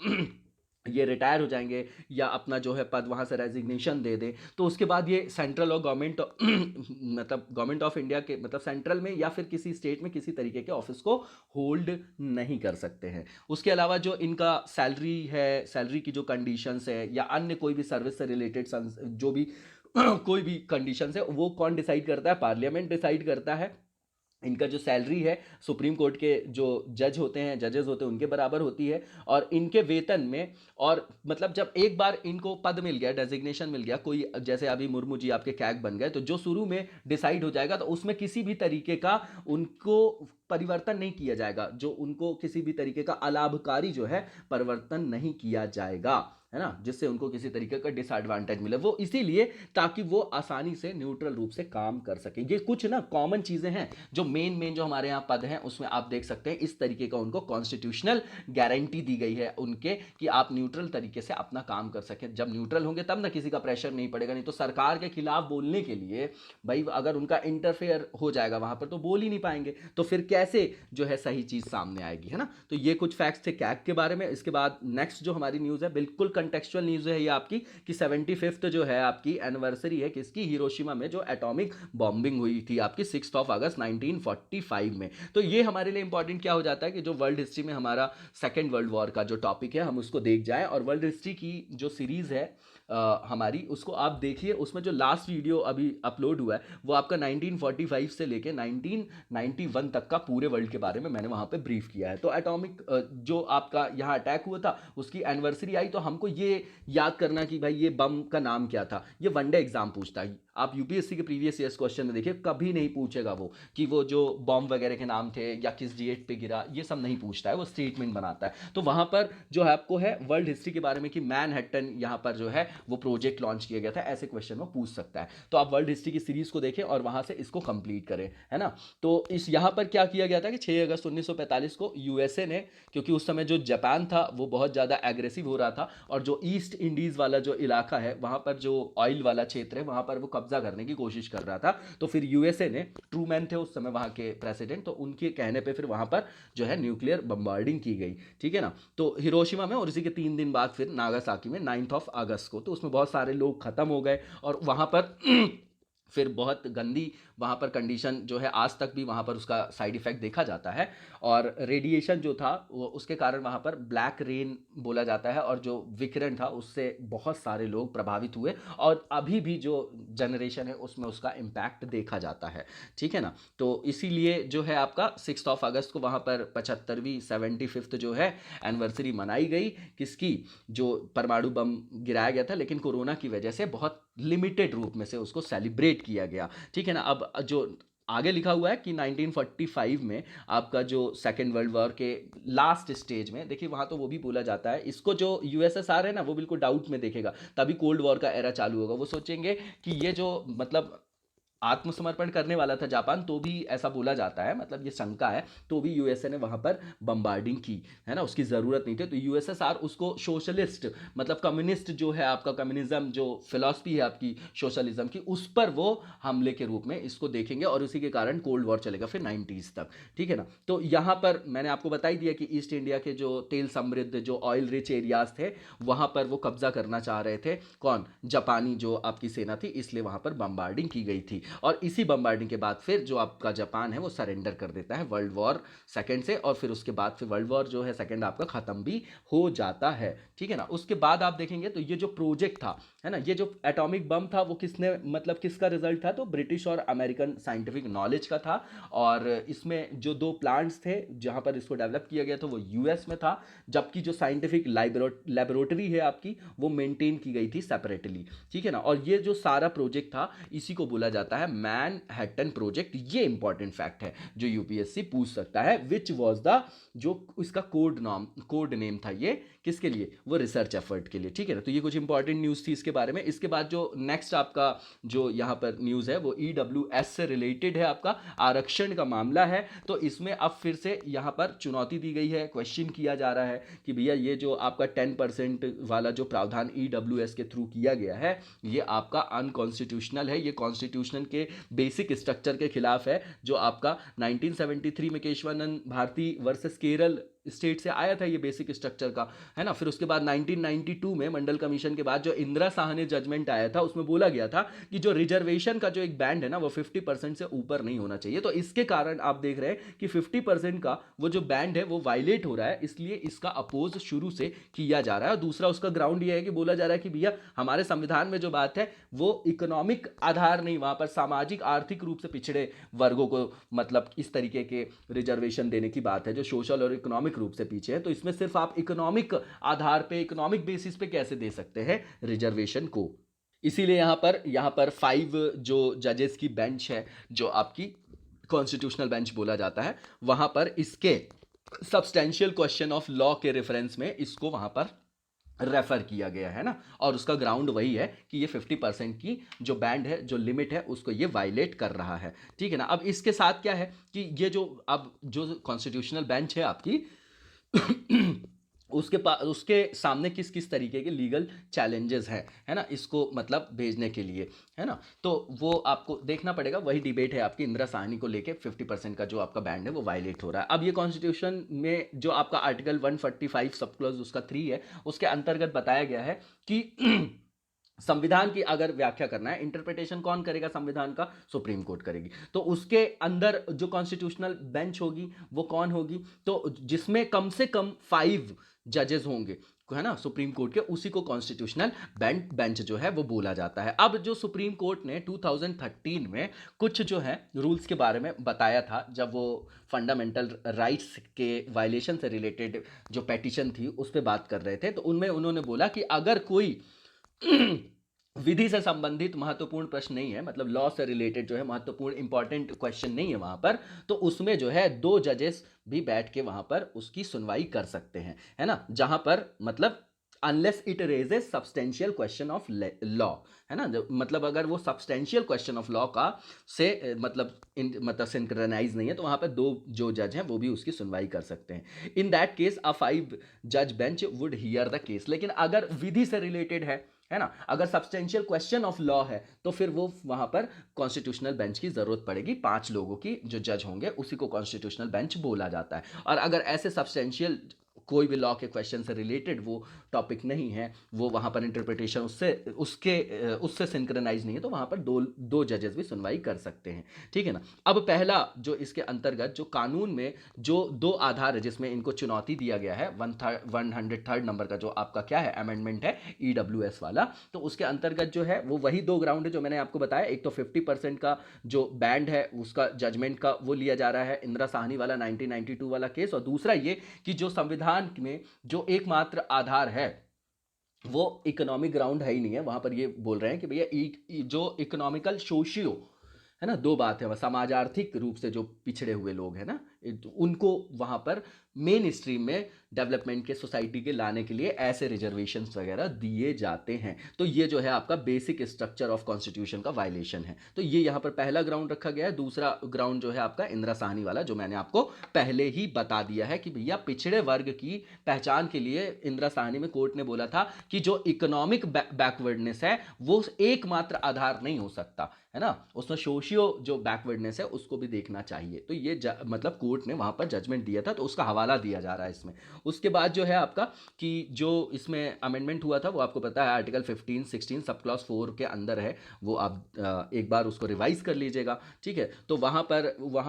ये रिटायर हो जाएंगे या अपना जो है पद वहाँ से रेजिग्नेशन दे दें, तो उसके बाद ये सेंट्रल और गवर्नमेंट मतलब गवर्नमेंट ऑफ इंडिया के मतलब सेंट्रल में या फिर किसी स्टेट में किसी तरीके के ऑफिस को होल्ड नहीं कर सकते हैं। उसके अलावा जो इनका सैलरी है, सैलरी की जो कंडीशंस है या अन्य कोई भी सर्विस से रिलेटेड जो भी कोई भी कंडीशंस है वो कौन डिसाइड करता है, पार्लियामेंट डिसाइड करता है। इनका जो सैलरी है सुप्रीम कोर्ट के जो जजेस होते हैं उनके बराबर होती है, और इनके वेतन में, और मतलब जब एक बार इनको पद मिल गया, डेजिग्नेशन मिल गया, कोई जैसे अभी मुर्मू जी आपके कैग बन गए, तो जो शुरू में डिसाइड हो जाएगा तो उसमें किसी भी तरीके का उनको परिवर्तन नहीं किया जाएगा, जो उनको किसी भी तरीके का अलाभकारी जो है परिवर्तन नहीं किया जाएगा, है ना, जिससे उनको किसी तरीके का डिसएडवांटेज मिले। वो इसीलिए ताकि वो आसानी से न्यूट्रल रूप से काम कर सके। ये कुछ ना कॉमन चीजें हैं जो मेन जो हमारे यहाँ पद हैं उसमें आप देख सकते हैं, इस तरीके का उनको कॉन्स्टिट्यूशनल गारंटी दी गई है उनके कि आप न्यूट्रल तरीके से अपना काम कर सकें। जब न्यूट्रल होंगे तब ना किसी का प्रेशर नहीं पड़ेगा, नहीं तो सरकार के खिलाफ बोलने के लिए भाई अगर उनका इंटरफेयर हो जाएगा वहां पर तो बोल ही नहीं पाएंगे, तो फिर कैसे जो है सही चीज सामने आएगी, है ना। तो ये कुछ फैक्ट्स थे कैग के बारे में। इसके बाद नेक्स्ट जो हमारी न्यूज है बिल्कुल कंटेक्चुअल न्यूज है ये आपकी, कि 75th जो है आपकी एनिवर्सरी है किसकी, हिरोशिमा में जो एटॉमिक बॉम्बिंग हुई थी आपकी 6 अगस्त 1945 में। तो ये हमारे लिए इंपॉर्टेंट क्या हो जाता है कि जो वर्ल्ड हिस्ट्री में हमारा सेकेंड वर्ल्ड वॉर का जो टॉपिक है हम उसको देख जाएं, और वर्ल्ड हिस्ट्री की जो सीरीज है हमारी उसको आप देखिए। उसमें जो लास्ट वीडियो अभी अपलोड हुआ है वो आपका 1945 से लेके 1991 तक का पूरे वर्ल्ड के बारे में मैंने वहां पे ब्रीफ किया है। तो एटॉमिक जो आपका यहाँ अटैक हुआ था उसकी एनिवर्सरी आई, तो हमको ये याद करना कि भाई ये बम का नाम क्या था। ये वनडे एग्जाम पूछता है, आप यूपीएससी के प्रीवियस ईयर्स क्वेश्चन में देखिए कभी नहीं पूछेगा वो कि वो जो बॉम्ब वगैरह के नाम थे या किस डेट पे गिरा, ये सब नहीं पूछता है, वो स्टेटमेंट बनाता है। तो वहां पर जो है आपको है वर्ल्ड हिस्ट्री के बारे में कि मैनहट्टन यहाँ पर जो है वो प्रोजेक्ट लॉन्च किया गया था, ऐसे क्वेश्चन वो पूछ सकता है। तो आप वर्ल्ड हिस्ट्री की सीरीज को देखें और वहां से इसको कंप्लीट करें, है ना। तो इस यहाँ पर क्या किया गया था कि 6 अगस्त 1945 को यूएसए ने, क्योंकि उस समय जो जापान था वो बहुत ज़्यादा एग्रेसिव हो रहा था और जो ईस्ट इंडीज़ वाला जो इलाका है वहाँ पर जो ऑयल वाला क्षेत्र है वहाँ पर वो कब्जा करने की कोशिश कर रहा था। तो फिर यूएसए ने, ट्रूमैन थे उस समय वहाँ के प्रेसिडेंट, तो उनके कहने पे फिर वहाँ पर जो है न्यूक्लियर बम्बार्डिंग की गई, ठीक है ना। तो हिरोशिमा में और इसी के 3 दिन बाद फिर नागासाकी में 9 अगस्त को, तो उसमें बहुत सारे लोग खत्म हो गए और वहाँ पर फिर बहुत गंदी वहाँ पर कंडीशन जो है आज तक भी वहाँ पर उसका साइड इफ़ेक्ट देखा जाता है। और रेडिएशन जो था वो उसके कारण वहाँ पर ब्लैक रेन बोला जाता है, और जो विकिरण था उससे बहुत सारे लोग प्रभावित हुए, और अभी भी जो जनरेशन है उसमें उसका इम्पैक्ट देखा जाता है। ठीक है ना। तो इसीलिए जो है आपका 6 अगस्त को वहाँ पर 75वीं 75th जो है एनिवर्सरी मनाई गई, किसकी, जो परमाणु बम गिराया गया था, लेकिन कोरोना की वजह से बहुत लिमिटेड रूप में से उसको सेलिब्रेट किया गया। ठीक है ना। अब जो आगे लिखा हुआ है कि 1945 में आपका जो सेकेंड वर्ल्ड वॉर के लास्ट स्टेज में, देखिए वहाँ तो वो भी बोला जाता है, इसको जो यूएसएसआर है ना वो बिल्कुल डाउट में देखेगा, तभी कोल्ड वॉर का एरा चालू होगा। वो सोचेंगे कि ये जो मतलब आत्मसमर्पण करने वाला था जापान, तो भी ऐसा बोला जाता है, मतलब ये शंका है, तो भी यूएसए ने वहां पर बम्बार्डिंग की, है ना, उसकी ज़रूरत नहीं थी। तो यूएसएसआर उसको सोशलिस्ट, मतलब कम्युनिस्ट जो है आपका, कम्युनिज्म जो फिलॉसफी है आपकी सोशलिज्म की, उस पर वो हमले के रूप में इसको देखेंगे, और उसी के कारण कोल्ड वॉर चलेगा फिर 90s तक। ठीक है ना। तो यहाँ पर मैंने आपको बता ही दिया कि ईस्ट इंडिया के जो तेल समृद्ध जो ऑयल रिच एरियाज थे वहाँ पर वो कब्जा करना चाह रहे थे, कौन, जापानी जो आपकी सेना थी, इसलिए वहाँ पर बम्बार्डिंग की गई थी। और इसी बम्बार्डिंग के बाद फिर जो आपका जापान है वो सरेंडर कर देता है वर्ल्ड वॉर सेकेंड से, और फिर उसके बाद फिर वर्ल्ड वॉर जो है सेकेंड आपका ख़त्म भी हो जाता है। ठीक है ना। उसके बाद आप देखेंगे तो ये जो प्रोजेक्ट था, है ना, ये जो एटॉमिक बम था वो किसने, मतलब किसका रिजल्ट था, तो ब्रिटिश और अमेरिकन साइंटिफिक नॉलेज का था। और इसमें जो 2 प्लांट्स थे जहाँ पर इसको डेवलप किया गया था वो यूएस में था, जबकि जो साइंटिफिक लेबोरेटरी है आपकी वो मेंटेन की गई थी सेपरेटली। ठीक है ना। और ये जो सारा प्रोजेक्ट था इसी को बोला जाता है मैनहट्टन प्रोजेक्ट। ये इंपॉर्टेंट फैक्ट है जो यूपीएससी पूछ सकता है, विच वॉज द, जो इसका कोड नेम था ये किसके लिए, वो रिसर्च एफर्ट के लिए। ठीक है ना। तो ये कुछ इंपॉर्टेंट न्यूज़ थी इसके बारे में। इसके बाद जो नेक्स्ट आपका जो यहाँ पर न्यूज़ है वो ईडब्ल्यूएस से रिलेटेड है, आपका आरक्षण का मामला है। तो इसमें अब फिर से यहाँ पर चुनौती दी गई है, क्वेश्चन किया जा रहा है कि भैया ये जो आपका 10% वाला जो प्रावधान ईडब्ल्यूएस के थ्रू किया गया है ये आपका अनकॉन्स्टिट्यूशनल है, ये कॉन्स्टिट्यूशन के बेसिक स्ट्रक्चर के खिलाफ है, जो आपका 1973 में केशवानंद भारती वर्सेस केरल स्टेट से आया था ये बेसिक स्ट्रक्चर का, है ना। फिर उसके बाद 1992 में मंडल कमीशन के बाद जो इंदिरा साहनी जजमेंट आया था उसमें बोला गया था कि जो रिजर्वेशन का जो एक बैंड है ना वो 50% से ऊपर नहीं होना चाहिए। तो इसके कारण आप देख रहे हैं कि 50% का वो जो बैंड है वो वायलेट हो रहा है, इसलिए इसका अपोज शुरू से किया जा रहा है। और दूसरा उसका ग्राउंड ये है कि बोला जा रहा है कि भैया हमारे संविधान में जो बात है वो इकोनॉमिक आधार नहीं, वहां पर सामाजिक आर्थिक रूप से पिछड़े वर्गों को मतलब इस तरीके के रिजर्वेशन देने की बात है जो सोशल और इकोनॉमिक रूप से पीछे है। तो इसमें सिर्फ आप इकोनॉमिक आधार पे, इकोनॉमिक बेसिस पे कैसे दे सकते हैं रिजर्वेशन को। इसीलिए यहाँ पर 5 जो जजेस की बेंच है जो आपकी कॉन्स्टिट्यूशनल बेंच बोला जाता है, वहां पर इसके सब्सटेंशियल क्वेश्चन ऑफ लॉ के रेफरेंस में इसको वहां पर रेफर किया गया है ना। और उसका ग्राउंड वही है कि ये 50% की जो बैंड है, जो लिमिट है, उसको ये वायलेट कर रहा है। ठीक है ना। अब इसके साथ क्या है कि ये जो अब जो कॉन्स्टिट्यूशनल बेंच है आपकी उसके सामने किस किस तरीके के लीगल चैलेंजेस हैं, है ना, इसको मतलब भेजने के लिए, है ना। तो वो आपको देखना पड़ेगा। वही डिबेट है आपकी इंदिरा साहनी को लेके, 50% का जो आपका बैंड है वो वायलेट हो रहा है। अब ये कॉन्स्टिट्यूशन में जो आपका आर्टिकल 145 सब क्लॉज उसका 3 है, उसके अंतर्गत बताया गया है कि संविधान की अगर व्याख्या करना है, इंटरप्रिटेशन कौन करेगा संविधान का, सुप्रीम कोर्ट करेगी। तो उसके अंदर जो कॉन्स्टिट्यूशनल बेंच होगी वो कौन होगी, तो जिसमें कम से कम 5 जजेस होंगे, है ना, सुप्रीम कोर्ट के, उसी को कॉन्स्टिट्यूशनल बेंच जो है वो बोला जाता है। अब जो सुप्रीम कोर्ट ने 2013 में कुछ जो है रूल्स के बारे में बताया था, जब वो फंडामेंटल राइट्स के वायलेशन से रिलेटेड जो पेटिशन थी उस पर बात कर रहे थे, तो उनमें उन्होंने बोला कि अगर कोई विधि से संबंधित महत्वपूर्ण प्रश्न नहीं है, मतलब लॉ से रिलेटेड जो है महत्वपूर्ण इंपॉर्टेंट क्वेश्चन नहीं है वहां पर, तो उसमें जो है 2 जजेस भी बैठ के वहां पर उसकी सुनवाई कर सकते हैं, है ना। जहां पर मतलब unless it raises substantial question of law, है ना, मतलब अगर वो सब्सटेंशियल क्वेश्चन ऑफ लॉ का से मतलब सिंक्रोनाइज नहीं है, तो वहां पर 2 जो जज हैं वो भी उसकी सुनवाई कर सकते हैं। इन दैट केस अ 5 जज bench would hear the case. लेकिन अगर विधि से रिलेटेड है ना, अगर सब्सटेंशियल क्वेश्चन ऑफ लॉ है तो फिर वो वहां पर कॉन्स्टिट्यूशनल बेंच की जरूरत पड़ेगी। 5 लोगों की जो जज होंगे उसी को कॉन्स्टिट्यूशनल बेंच बोला जाता है। और अगर ऐसे सब्सटेंशियल कोई भी लॉ के क्वेश्चन से रिलेटेड वो टॉपिक नहीं है, वो वहाँ पर इंटरप्रिटेशन उससे सिंक्रोनाइज नहीं है, तो वहाँ पर दो जजेस भी सुनवाई कर सकते हैं, ठीक है ना। अब पहला जो इसके अंतर्गत जो कानून में जो दो आधार है जिसमें इनको चुनौती दिया गया है, 103 नंबर का जो आपका क्या है अमेंडमेंट है EWS वाला, तो उसके अंतर्गत जो है वो वही दो ग्राउंड है जो मैंने आपको बताया। एक तो 50% का जो बैंड है उसका जजमेंट का वो लिया जा रहा है, इंदिरा साहनी वाला 1992 वाला केस, और दूसरा ये कि जो संविधान में जो एकमात्र आधार है वो इकोनॉमिक ग्राउंड है ही नहीं है, वहां पर ये बोल रहे हैं कि भैया जो इकोनॉमिकल सोशियो है ना, दो बात है, वह समाज आर्थिक रूप से जो पिछड़े हुए लोग हैं ना, उनको वहां पर मेन स्ट्रीम में डेवलपमेंट के सोसाइटी के लाने के लिए ऐसे रिजर्वेशंस वगैरह दिए जाते हैं। तो ये जो है आपका बेसिक स्ट्रक्चर ऑफ कॉन्स्टिट्यूशन का वायलेशन है, तो ये यहाँ पर पहला ग्राउंड रखा गया है। दूसरा ग्राउंड जो है आपका इंदिरा साहनी वाला, जो मैंने आपको पहले ही बता दिया है कि भैया पिछड़े वर्ग की पहचान के लिए इंदिरा साहनी में कोर्ट ने बोला था कि जो इकोनॉमिक बैकवर्डनेस है वो एकमात्र आधार नहीं हो सकता, है ना, उसमें सोशियो जो बैकवर्डनेस है उसको भी देखना चाहिए। तो ये मतलब कोर्ट ने वहां पर जजमेंट दिया था, तो उसका हवाला दिया जा रहा है इसमें। उसके बाद जो है आपका कि जो इसमें अमेंडमेंट हुआ था वो आपको पता है आर्टिकल 15, 16 सब क्लॉज 4 के अंदर है, वो आप एक बार उसको रिवाइज कर लीजिएगा, ठीक है। तो वहां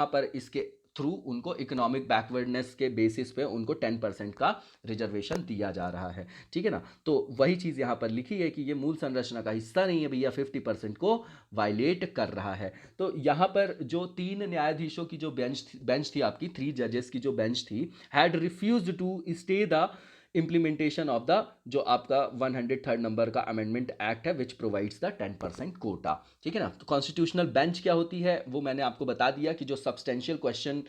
पर इसके थ्रू उनको इकोनॉमिक बैकवर्डनेस के बेसिस पे उनको 10% का रिजर्वेशन दिया जा रहा है, ठीक है ना। तो वही चीज़ यहाँ पर लिखी है कि ये मूल संरचना का हिस्सा नहीं है भैया, 50% को वायलेट कर रहा है। तो यहाँ पर जो 3 न्यायाधीशों की जो बेंच थी आपकी, 3 जजेस की जो बेंच थी, had refused to stay the implementation of the जो आपका 103 नंबर का अमेंडमेंट एक्ट है विच प्रोवाइड्स द 10% कोटा, ठीक है ना। तो कॉन्स्टिट्यूशनल बेंच क्या होती है वो मैंने आपको बता दिया कि जो सब्सटेंशियल क्वेश्चन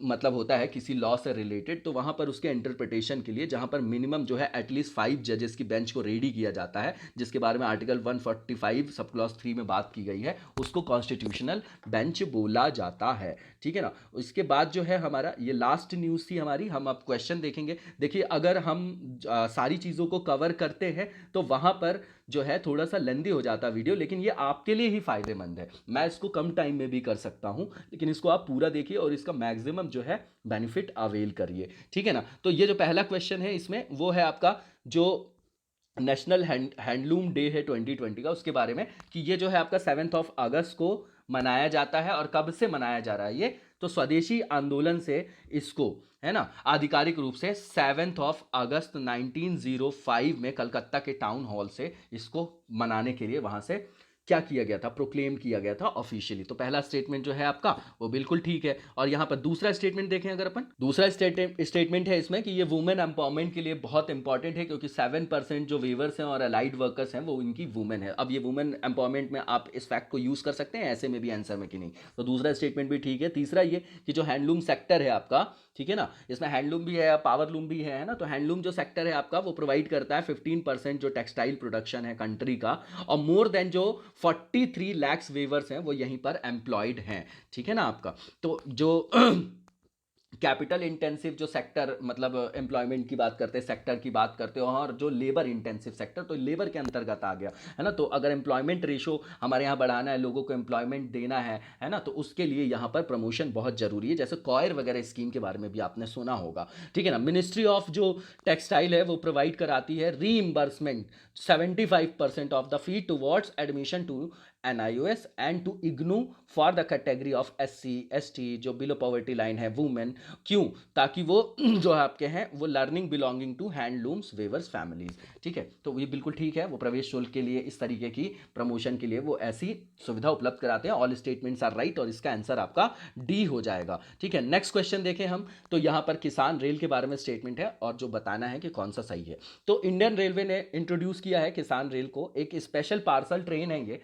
मतलब होता है किसी लॉ से रिलेटेड, तो वहां पर उसके इंटरप्रिटेशन के लिए जहां पर मिनिमम जो है एटलीस्ट 5 जजेस की बेंच को रेडी किया जाता है, जिसके बारे में आर्टिकल 145 सब क्लॉज 3 में बात की गई है, उसको कॉन्स्टिट्यूशनल बेंच बोला जाता है, ठीक है ना। इसके बाद जो है हमारा ये लास्ट न्यूज़ थी हमारी, हम अब क्वेश्चन देखेंगे। देखिए अगर हम सारी चीज़ों को कवर करते हैं तो वहां पर जो है थोड़ा सा लेंदी हो जाता वीडियो, लेकिन ये आपके लिए ही फायदेमंद है। मैं इसको कम टाइम में भी कर सकता हूं, लेकिन इसको आप पूरा देखिए और इसका मैक्सिमम जो है बेनिफिट अवेल करिए, ठीक है ना। तो ये जो पहला क्वेश्चन है इसमें वो है आपका जो नेशनल हैंडलूम डे है 2020 का, उसके बारे में कि ये जो है आपका 7 अगस्त को मनाया जाता है। और कब से मनाया जा रहा है ये, तो स्वदेशी आंदोलन से इसको, है ना, आधिकारिक रूप से 7 अगस्त 1905 में कलकत्ता के टाउन हॉल से इसको मनाने के लिए वहां से क्या किया गया था, प्रोक्लेम किया गया था ऑफिशियली। तो पहला स्टेटमेंट जो है आपका वो बिल्कुल ठीक है। और यहाँ पर दूसरा स्टेटमेंट देखें अगर अपन, दूसरा स्टेटमेंट है इसमें कि ये वुमेन एम्पावरमेंट के लिए बहुत इंपॉर्टेंट है, क्योंकि 7% जो वीवर्स हैं और अलाइड वर्कर्स हैं वो इनकी वुमेन है। अब ये वुमेन एम्पावरमेंट में आप इस फैक्ट को यूज कर सकते हैं ऐसे में भी आंसर में कि नहीं, तो दूसरा स्टेटमेंट भी ठीक है। तीसरा ये कि जो हैंडलूम सेक्टर है आपका, ठीक है ना, इसमें हैंडलूम भी है, पावरलूम भी है ना, तो हैंडलूम जो सेक्टर है आपका वो प्रोवाइड करता है 15% जो टेक्सटाइल प्रोडक्शन है कंट्री का, और मोर देन जो 43 लाख वेवर्स हैं वो यहीं पर एम्प्लॉयड हैं, ठीक है ना आपका। तो जो कैपिटल इंटेंसिव जो सेक्टर मतलब एम्प्लॉयमेंट की बात करते हैं, सेक्टर की बात करते हो, और जो लेबर इंटेंसिव सेक्टर, तो लेबर के अंतर्गत आ गया, है ना। तो अगर एम्प्लॉयमेंट रेशो हमारे यहाँ बढ़ाना है, लोगों को एम्प्लॉयमेंट देना है ना, तो उसके लिए यहाँ पर प्रमोशन बहुत जरूरी है, जैसे कॉयर वगैरह स्कीम के बारे में भी आपने सुना होगा, ठीक है ना। मिनिस्ट्री ऑफ जो टेक्सटाइल है वो प्रोवाइड कराती है reimbursement 75% of the fee towards admission to NIOS and to IGNOU for the category of SC ST जो बिलो पॉवर्टी लाइन है, वुमेन। क्यों, ताकि वो जो आपके हैं वो learning belonging to handlooms weavers families, ठीक है। तो ये बिल्कुल ठीक है, वो प्रवेश शुल्क के लिए इस तरीके की प्रमोशन के लिए वो ऐसी सुविधा उपलब्ध कराते हैं। ऑल स्टेटमेंट्स आर राइट और इसका आंसर आपका डी हो जाएगा, ठीक है। नेक्स्ट क्वेश्चन देखें हम, तो यहाँ पर किसान रेल के बारे में स्टेटमेंट है और जो बताना है कि कौन सा सही है। तो इंडियन रेलवे ने इंट्रोड्यूस किया है किसान रेल को, एक स्पेशल पार्सल ट्रेन है ये,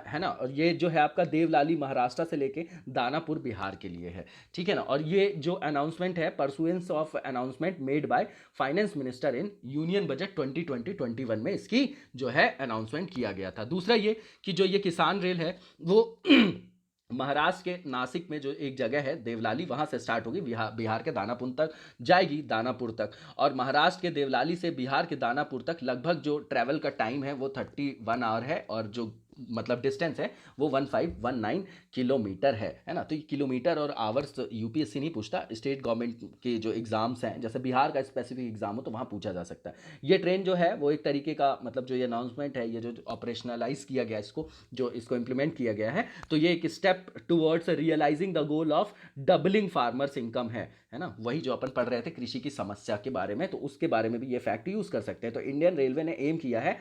है ना, और ये जो है आपका देवलाली महाराष्ट्र से लेके दानापुर बिहार के लिए है, ठीक है ना। और ये जो अनाउंसमेंट है pursuance of announcement made by finance minister in union budget 2020-21 में इसकी जो है अनाउंसमेंट किया गया था। दूसरा ये कि जो ये किसान रेल है वो महाराष्ट्र के नासिक में जो एक जगह है देवलाली, वहां से स्टार्ट होगी, बिहार के दानापुर तक जाएगी, दानापुर तक। और महाराष्ट्र के देवलाली से बिहार के दानापुर तक लगभग जो ट्रैवल का टाइम है वो 31 आवर है, और जो मतलब डिस्टेंस है वो 1519 किलोमीटर है ना। तो ये किलोमीटर और आवर्स यूपीएससी नहीं पूछता, स्टेट गवर्नमेंट के जो एग्जाम्स हैं जैसे बिहार का स्पेसिफिक एग्जाम हो तो वहाँ पूछा जा सकता है। ये ट्रेन जो है वो एक तरीके का मतलब जो ये अनाउंसमेंट है, ये जो ऑपरेशनलाइज किया गया इसको, जो इसको इम्प्लीमेंट किया गया है, तो ये एक step towards realising the goal of doubling farmers income है ना। वही जो अपन पढ़ रहे थे कृषि की समस्या के बारे में, तो उसके बारे में भी ये फैक्ट यूज कर सकते हैं। तो इंडियन रेलवे ने एम किया है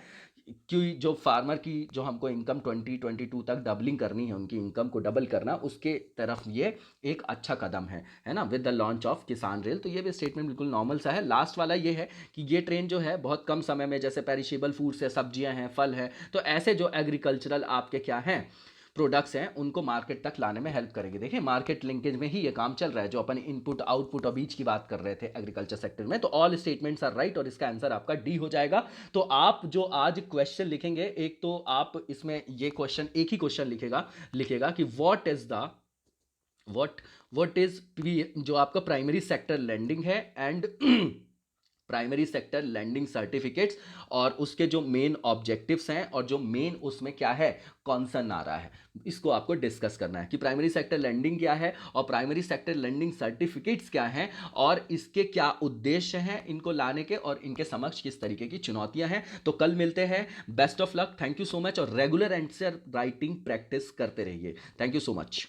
कि जो फार्मर की जो हमको इनकम 2022 तक डबलिंग करनी है, उनकी इनकम को डबल करना, उसके तरफ ये एक अच्छा कदम है ना, विद द लॉन्च ऑफ किसान रेल। तो ये भी स्टेटमेंट बिल्कुल नॉर्मल सा है। लास्ट वाला ये है कि ये ट्रेन जो है बहुत कम समय में, जैसे पेरिशेबल फूड्स है, सब्जियां हैं, फल है, तो ऐसे जो एग्रीकल्चरल आपके क्या हैं प्रोडक्ट्स हैं उनको मार्केट तक लाने में हेल्प करेंगे। देखिए मार्केट लिंकेज में ही ये काम चल रहा है, जो अपन इनपुट आउटपुट और बीच की बात कर रहे थे एग्रीकल्चर सेक्टर में। तो ऑल स्टेटमेंट्स आर राइट और इसका आंसर आपका डी हो जाएगा। तो आप जो आज क्वेश्चन लिखेंगे, एक तो आप इसमें ये क्वेश्चन एक ही क्वेश्चन लिखेगा कि व्हाट इज जो आपका प्राइमरी सेक्टर लैंडिंग है and primary sector lending certificates, और उसके जो मेन ऑब्जेक्टिव्स हैं और जो मेन उसमें क्या है कॉन्सर्न आ रहा है, इसको आपको डिस्कस करना है कि प्राइमरी सेक्टर लैंडिंग क्या है और प्राइमरी सेक्टर लैंडिंग सर्टिफिकेट्स क्या हैं और इसके क्या उद्देश्य हैं इनको लाने के, और इनके समक्ष किस तरीके की चुनौतियां हैं। तो कल मिलते हैं, best of luck, thank you so much, और रेगुलर आंसर राइटिंग प्रैक्टिस करते रहिए। Thank you so much.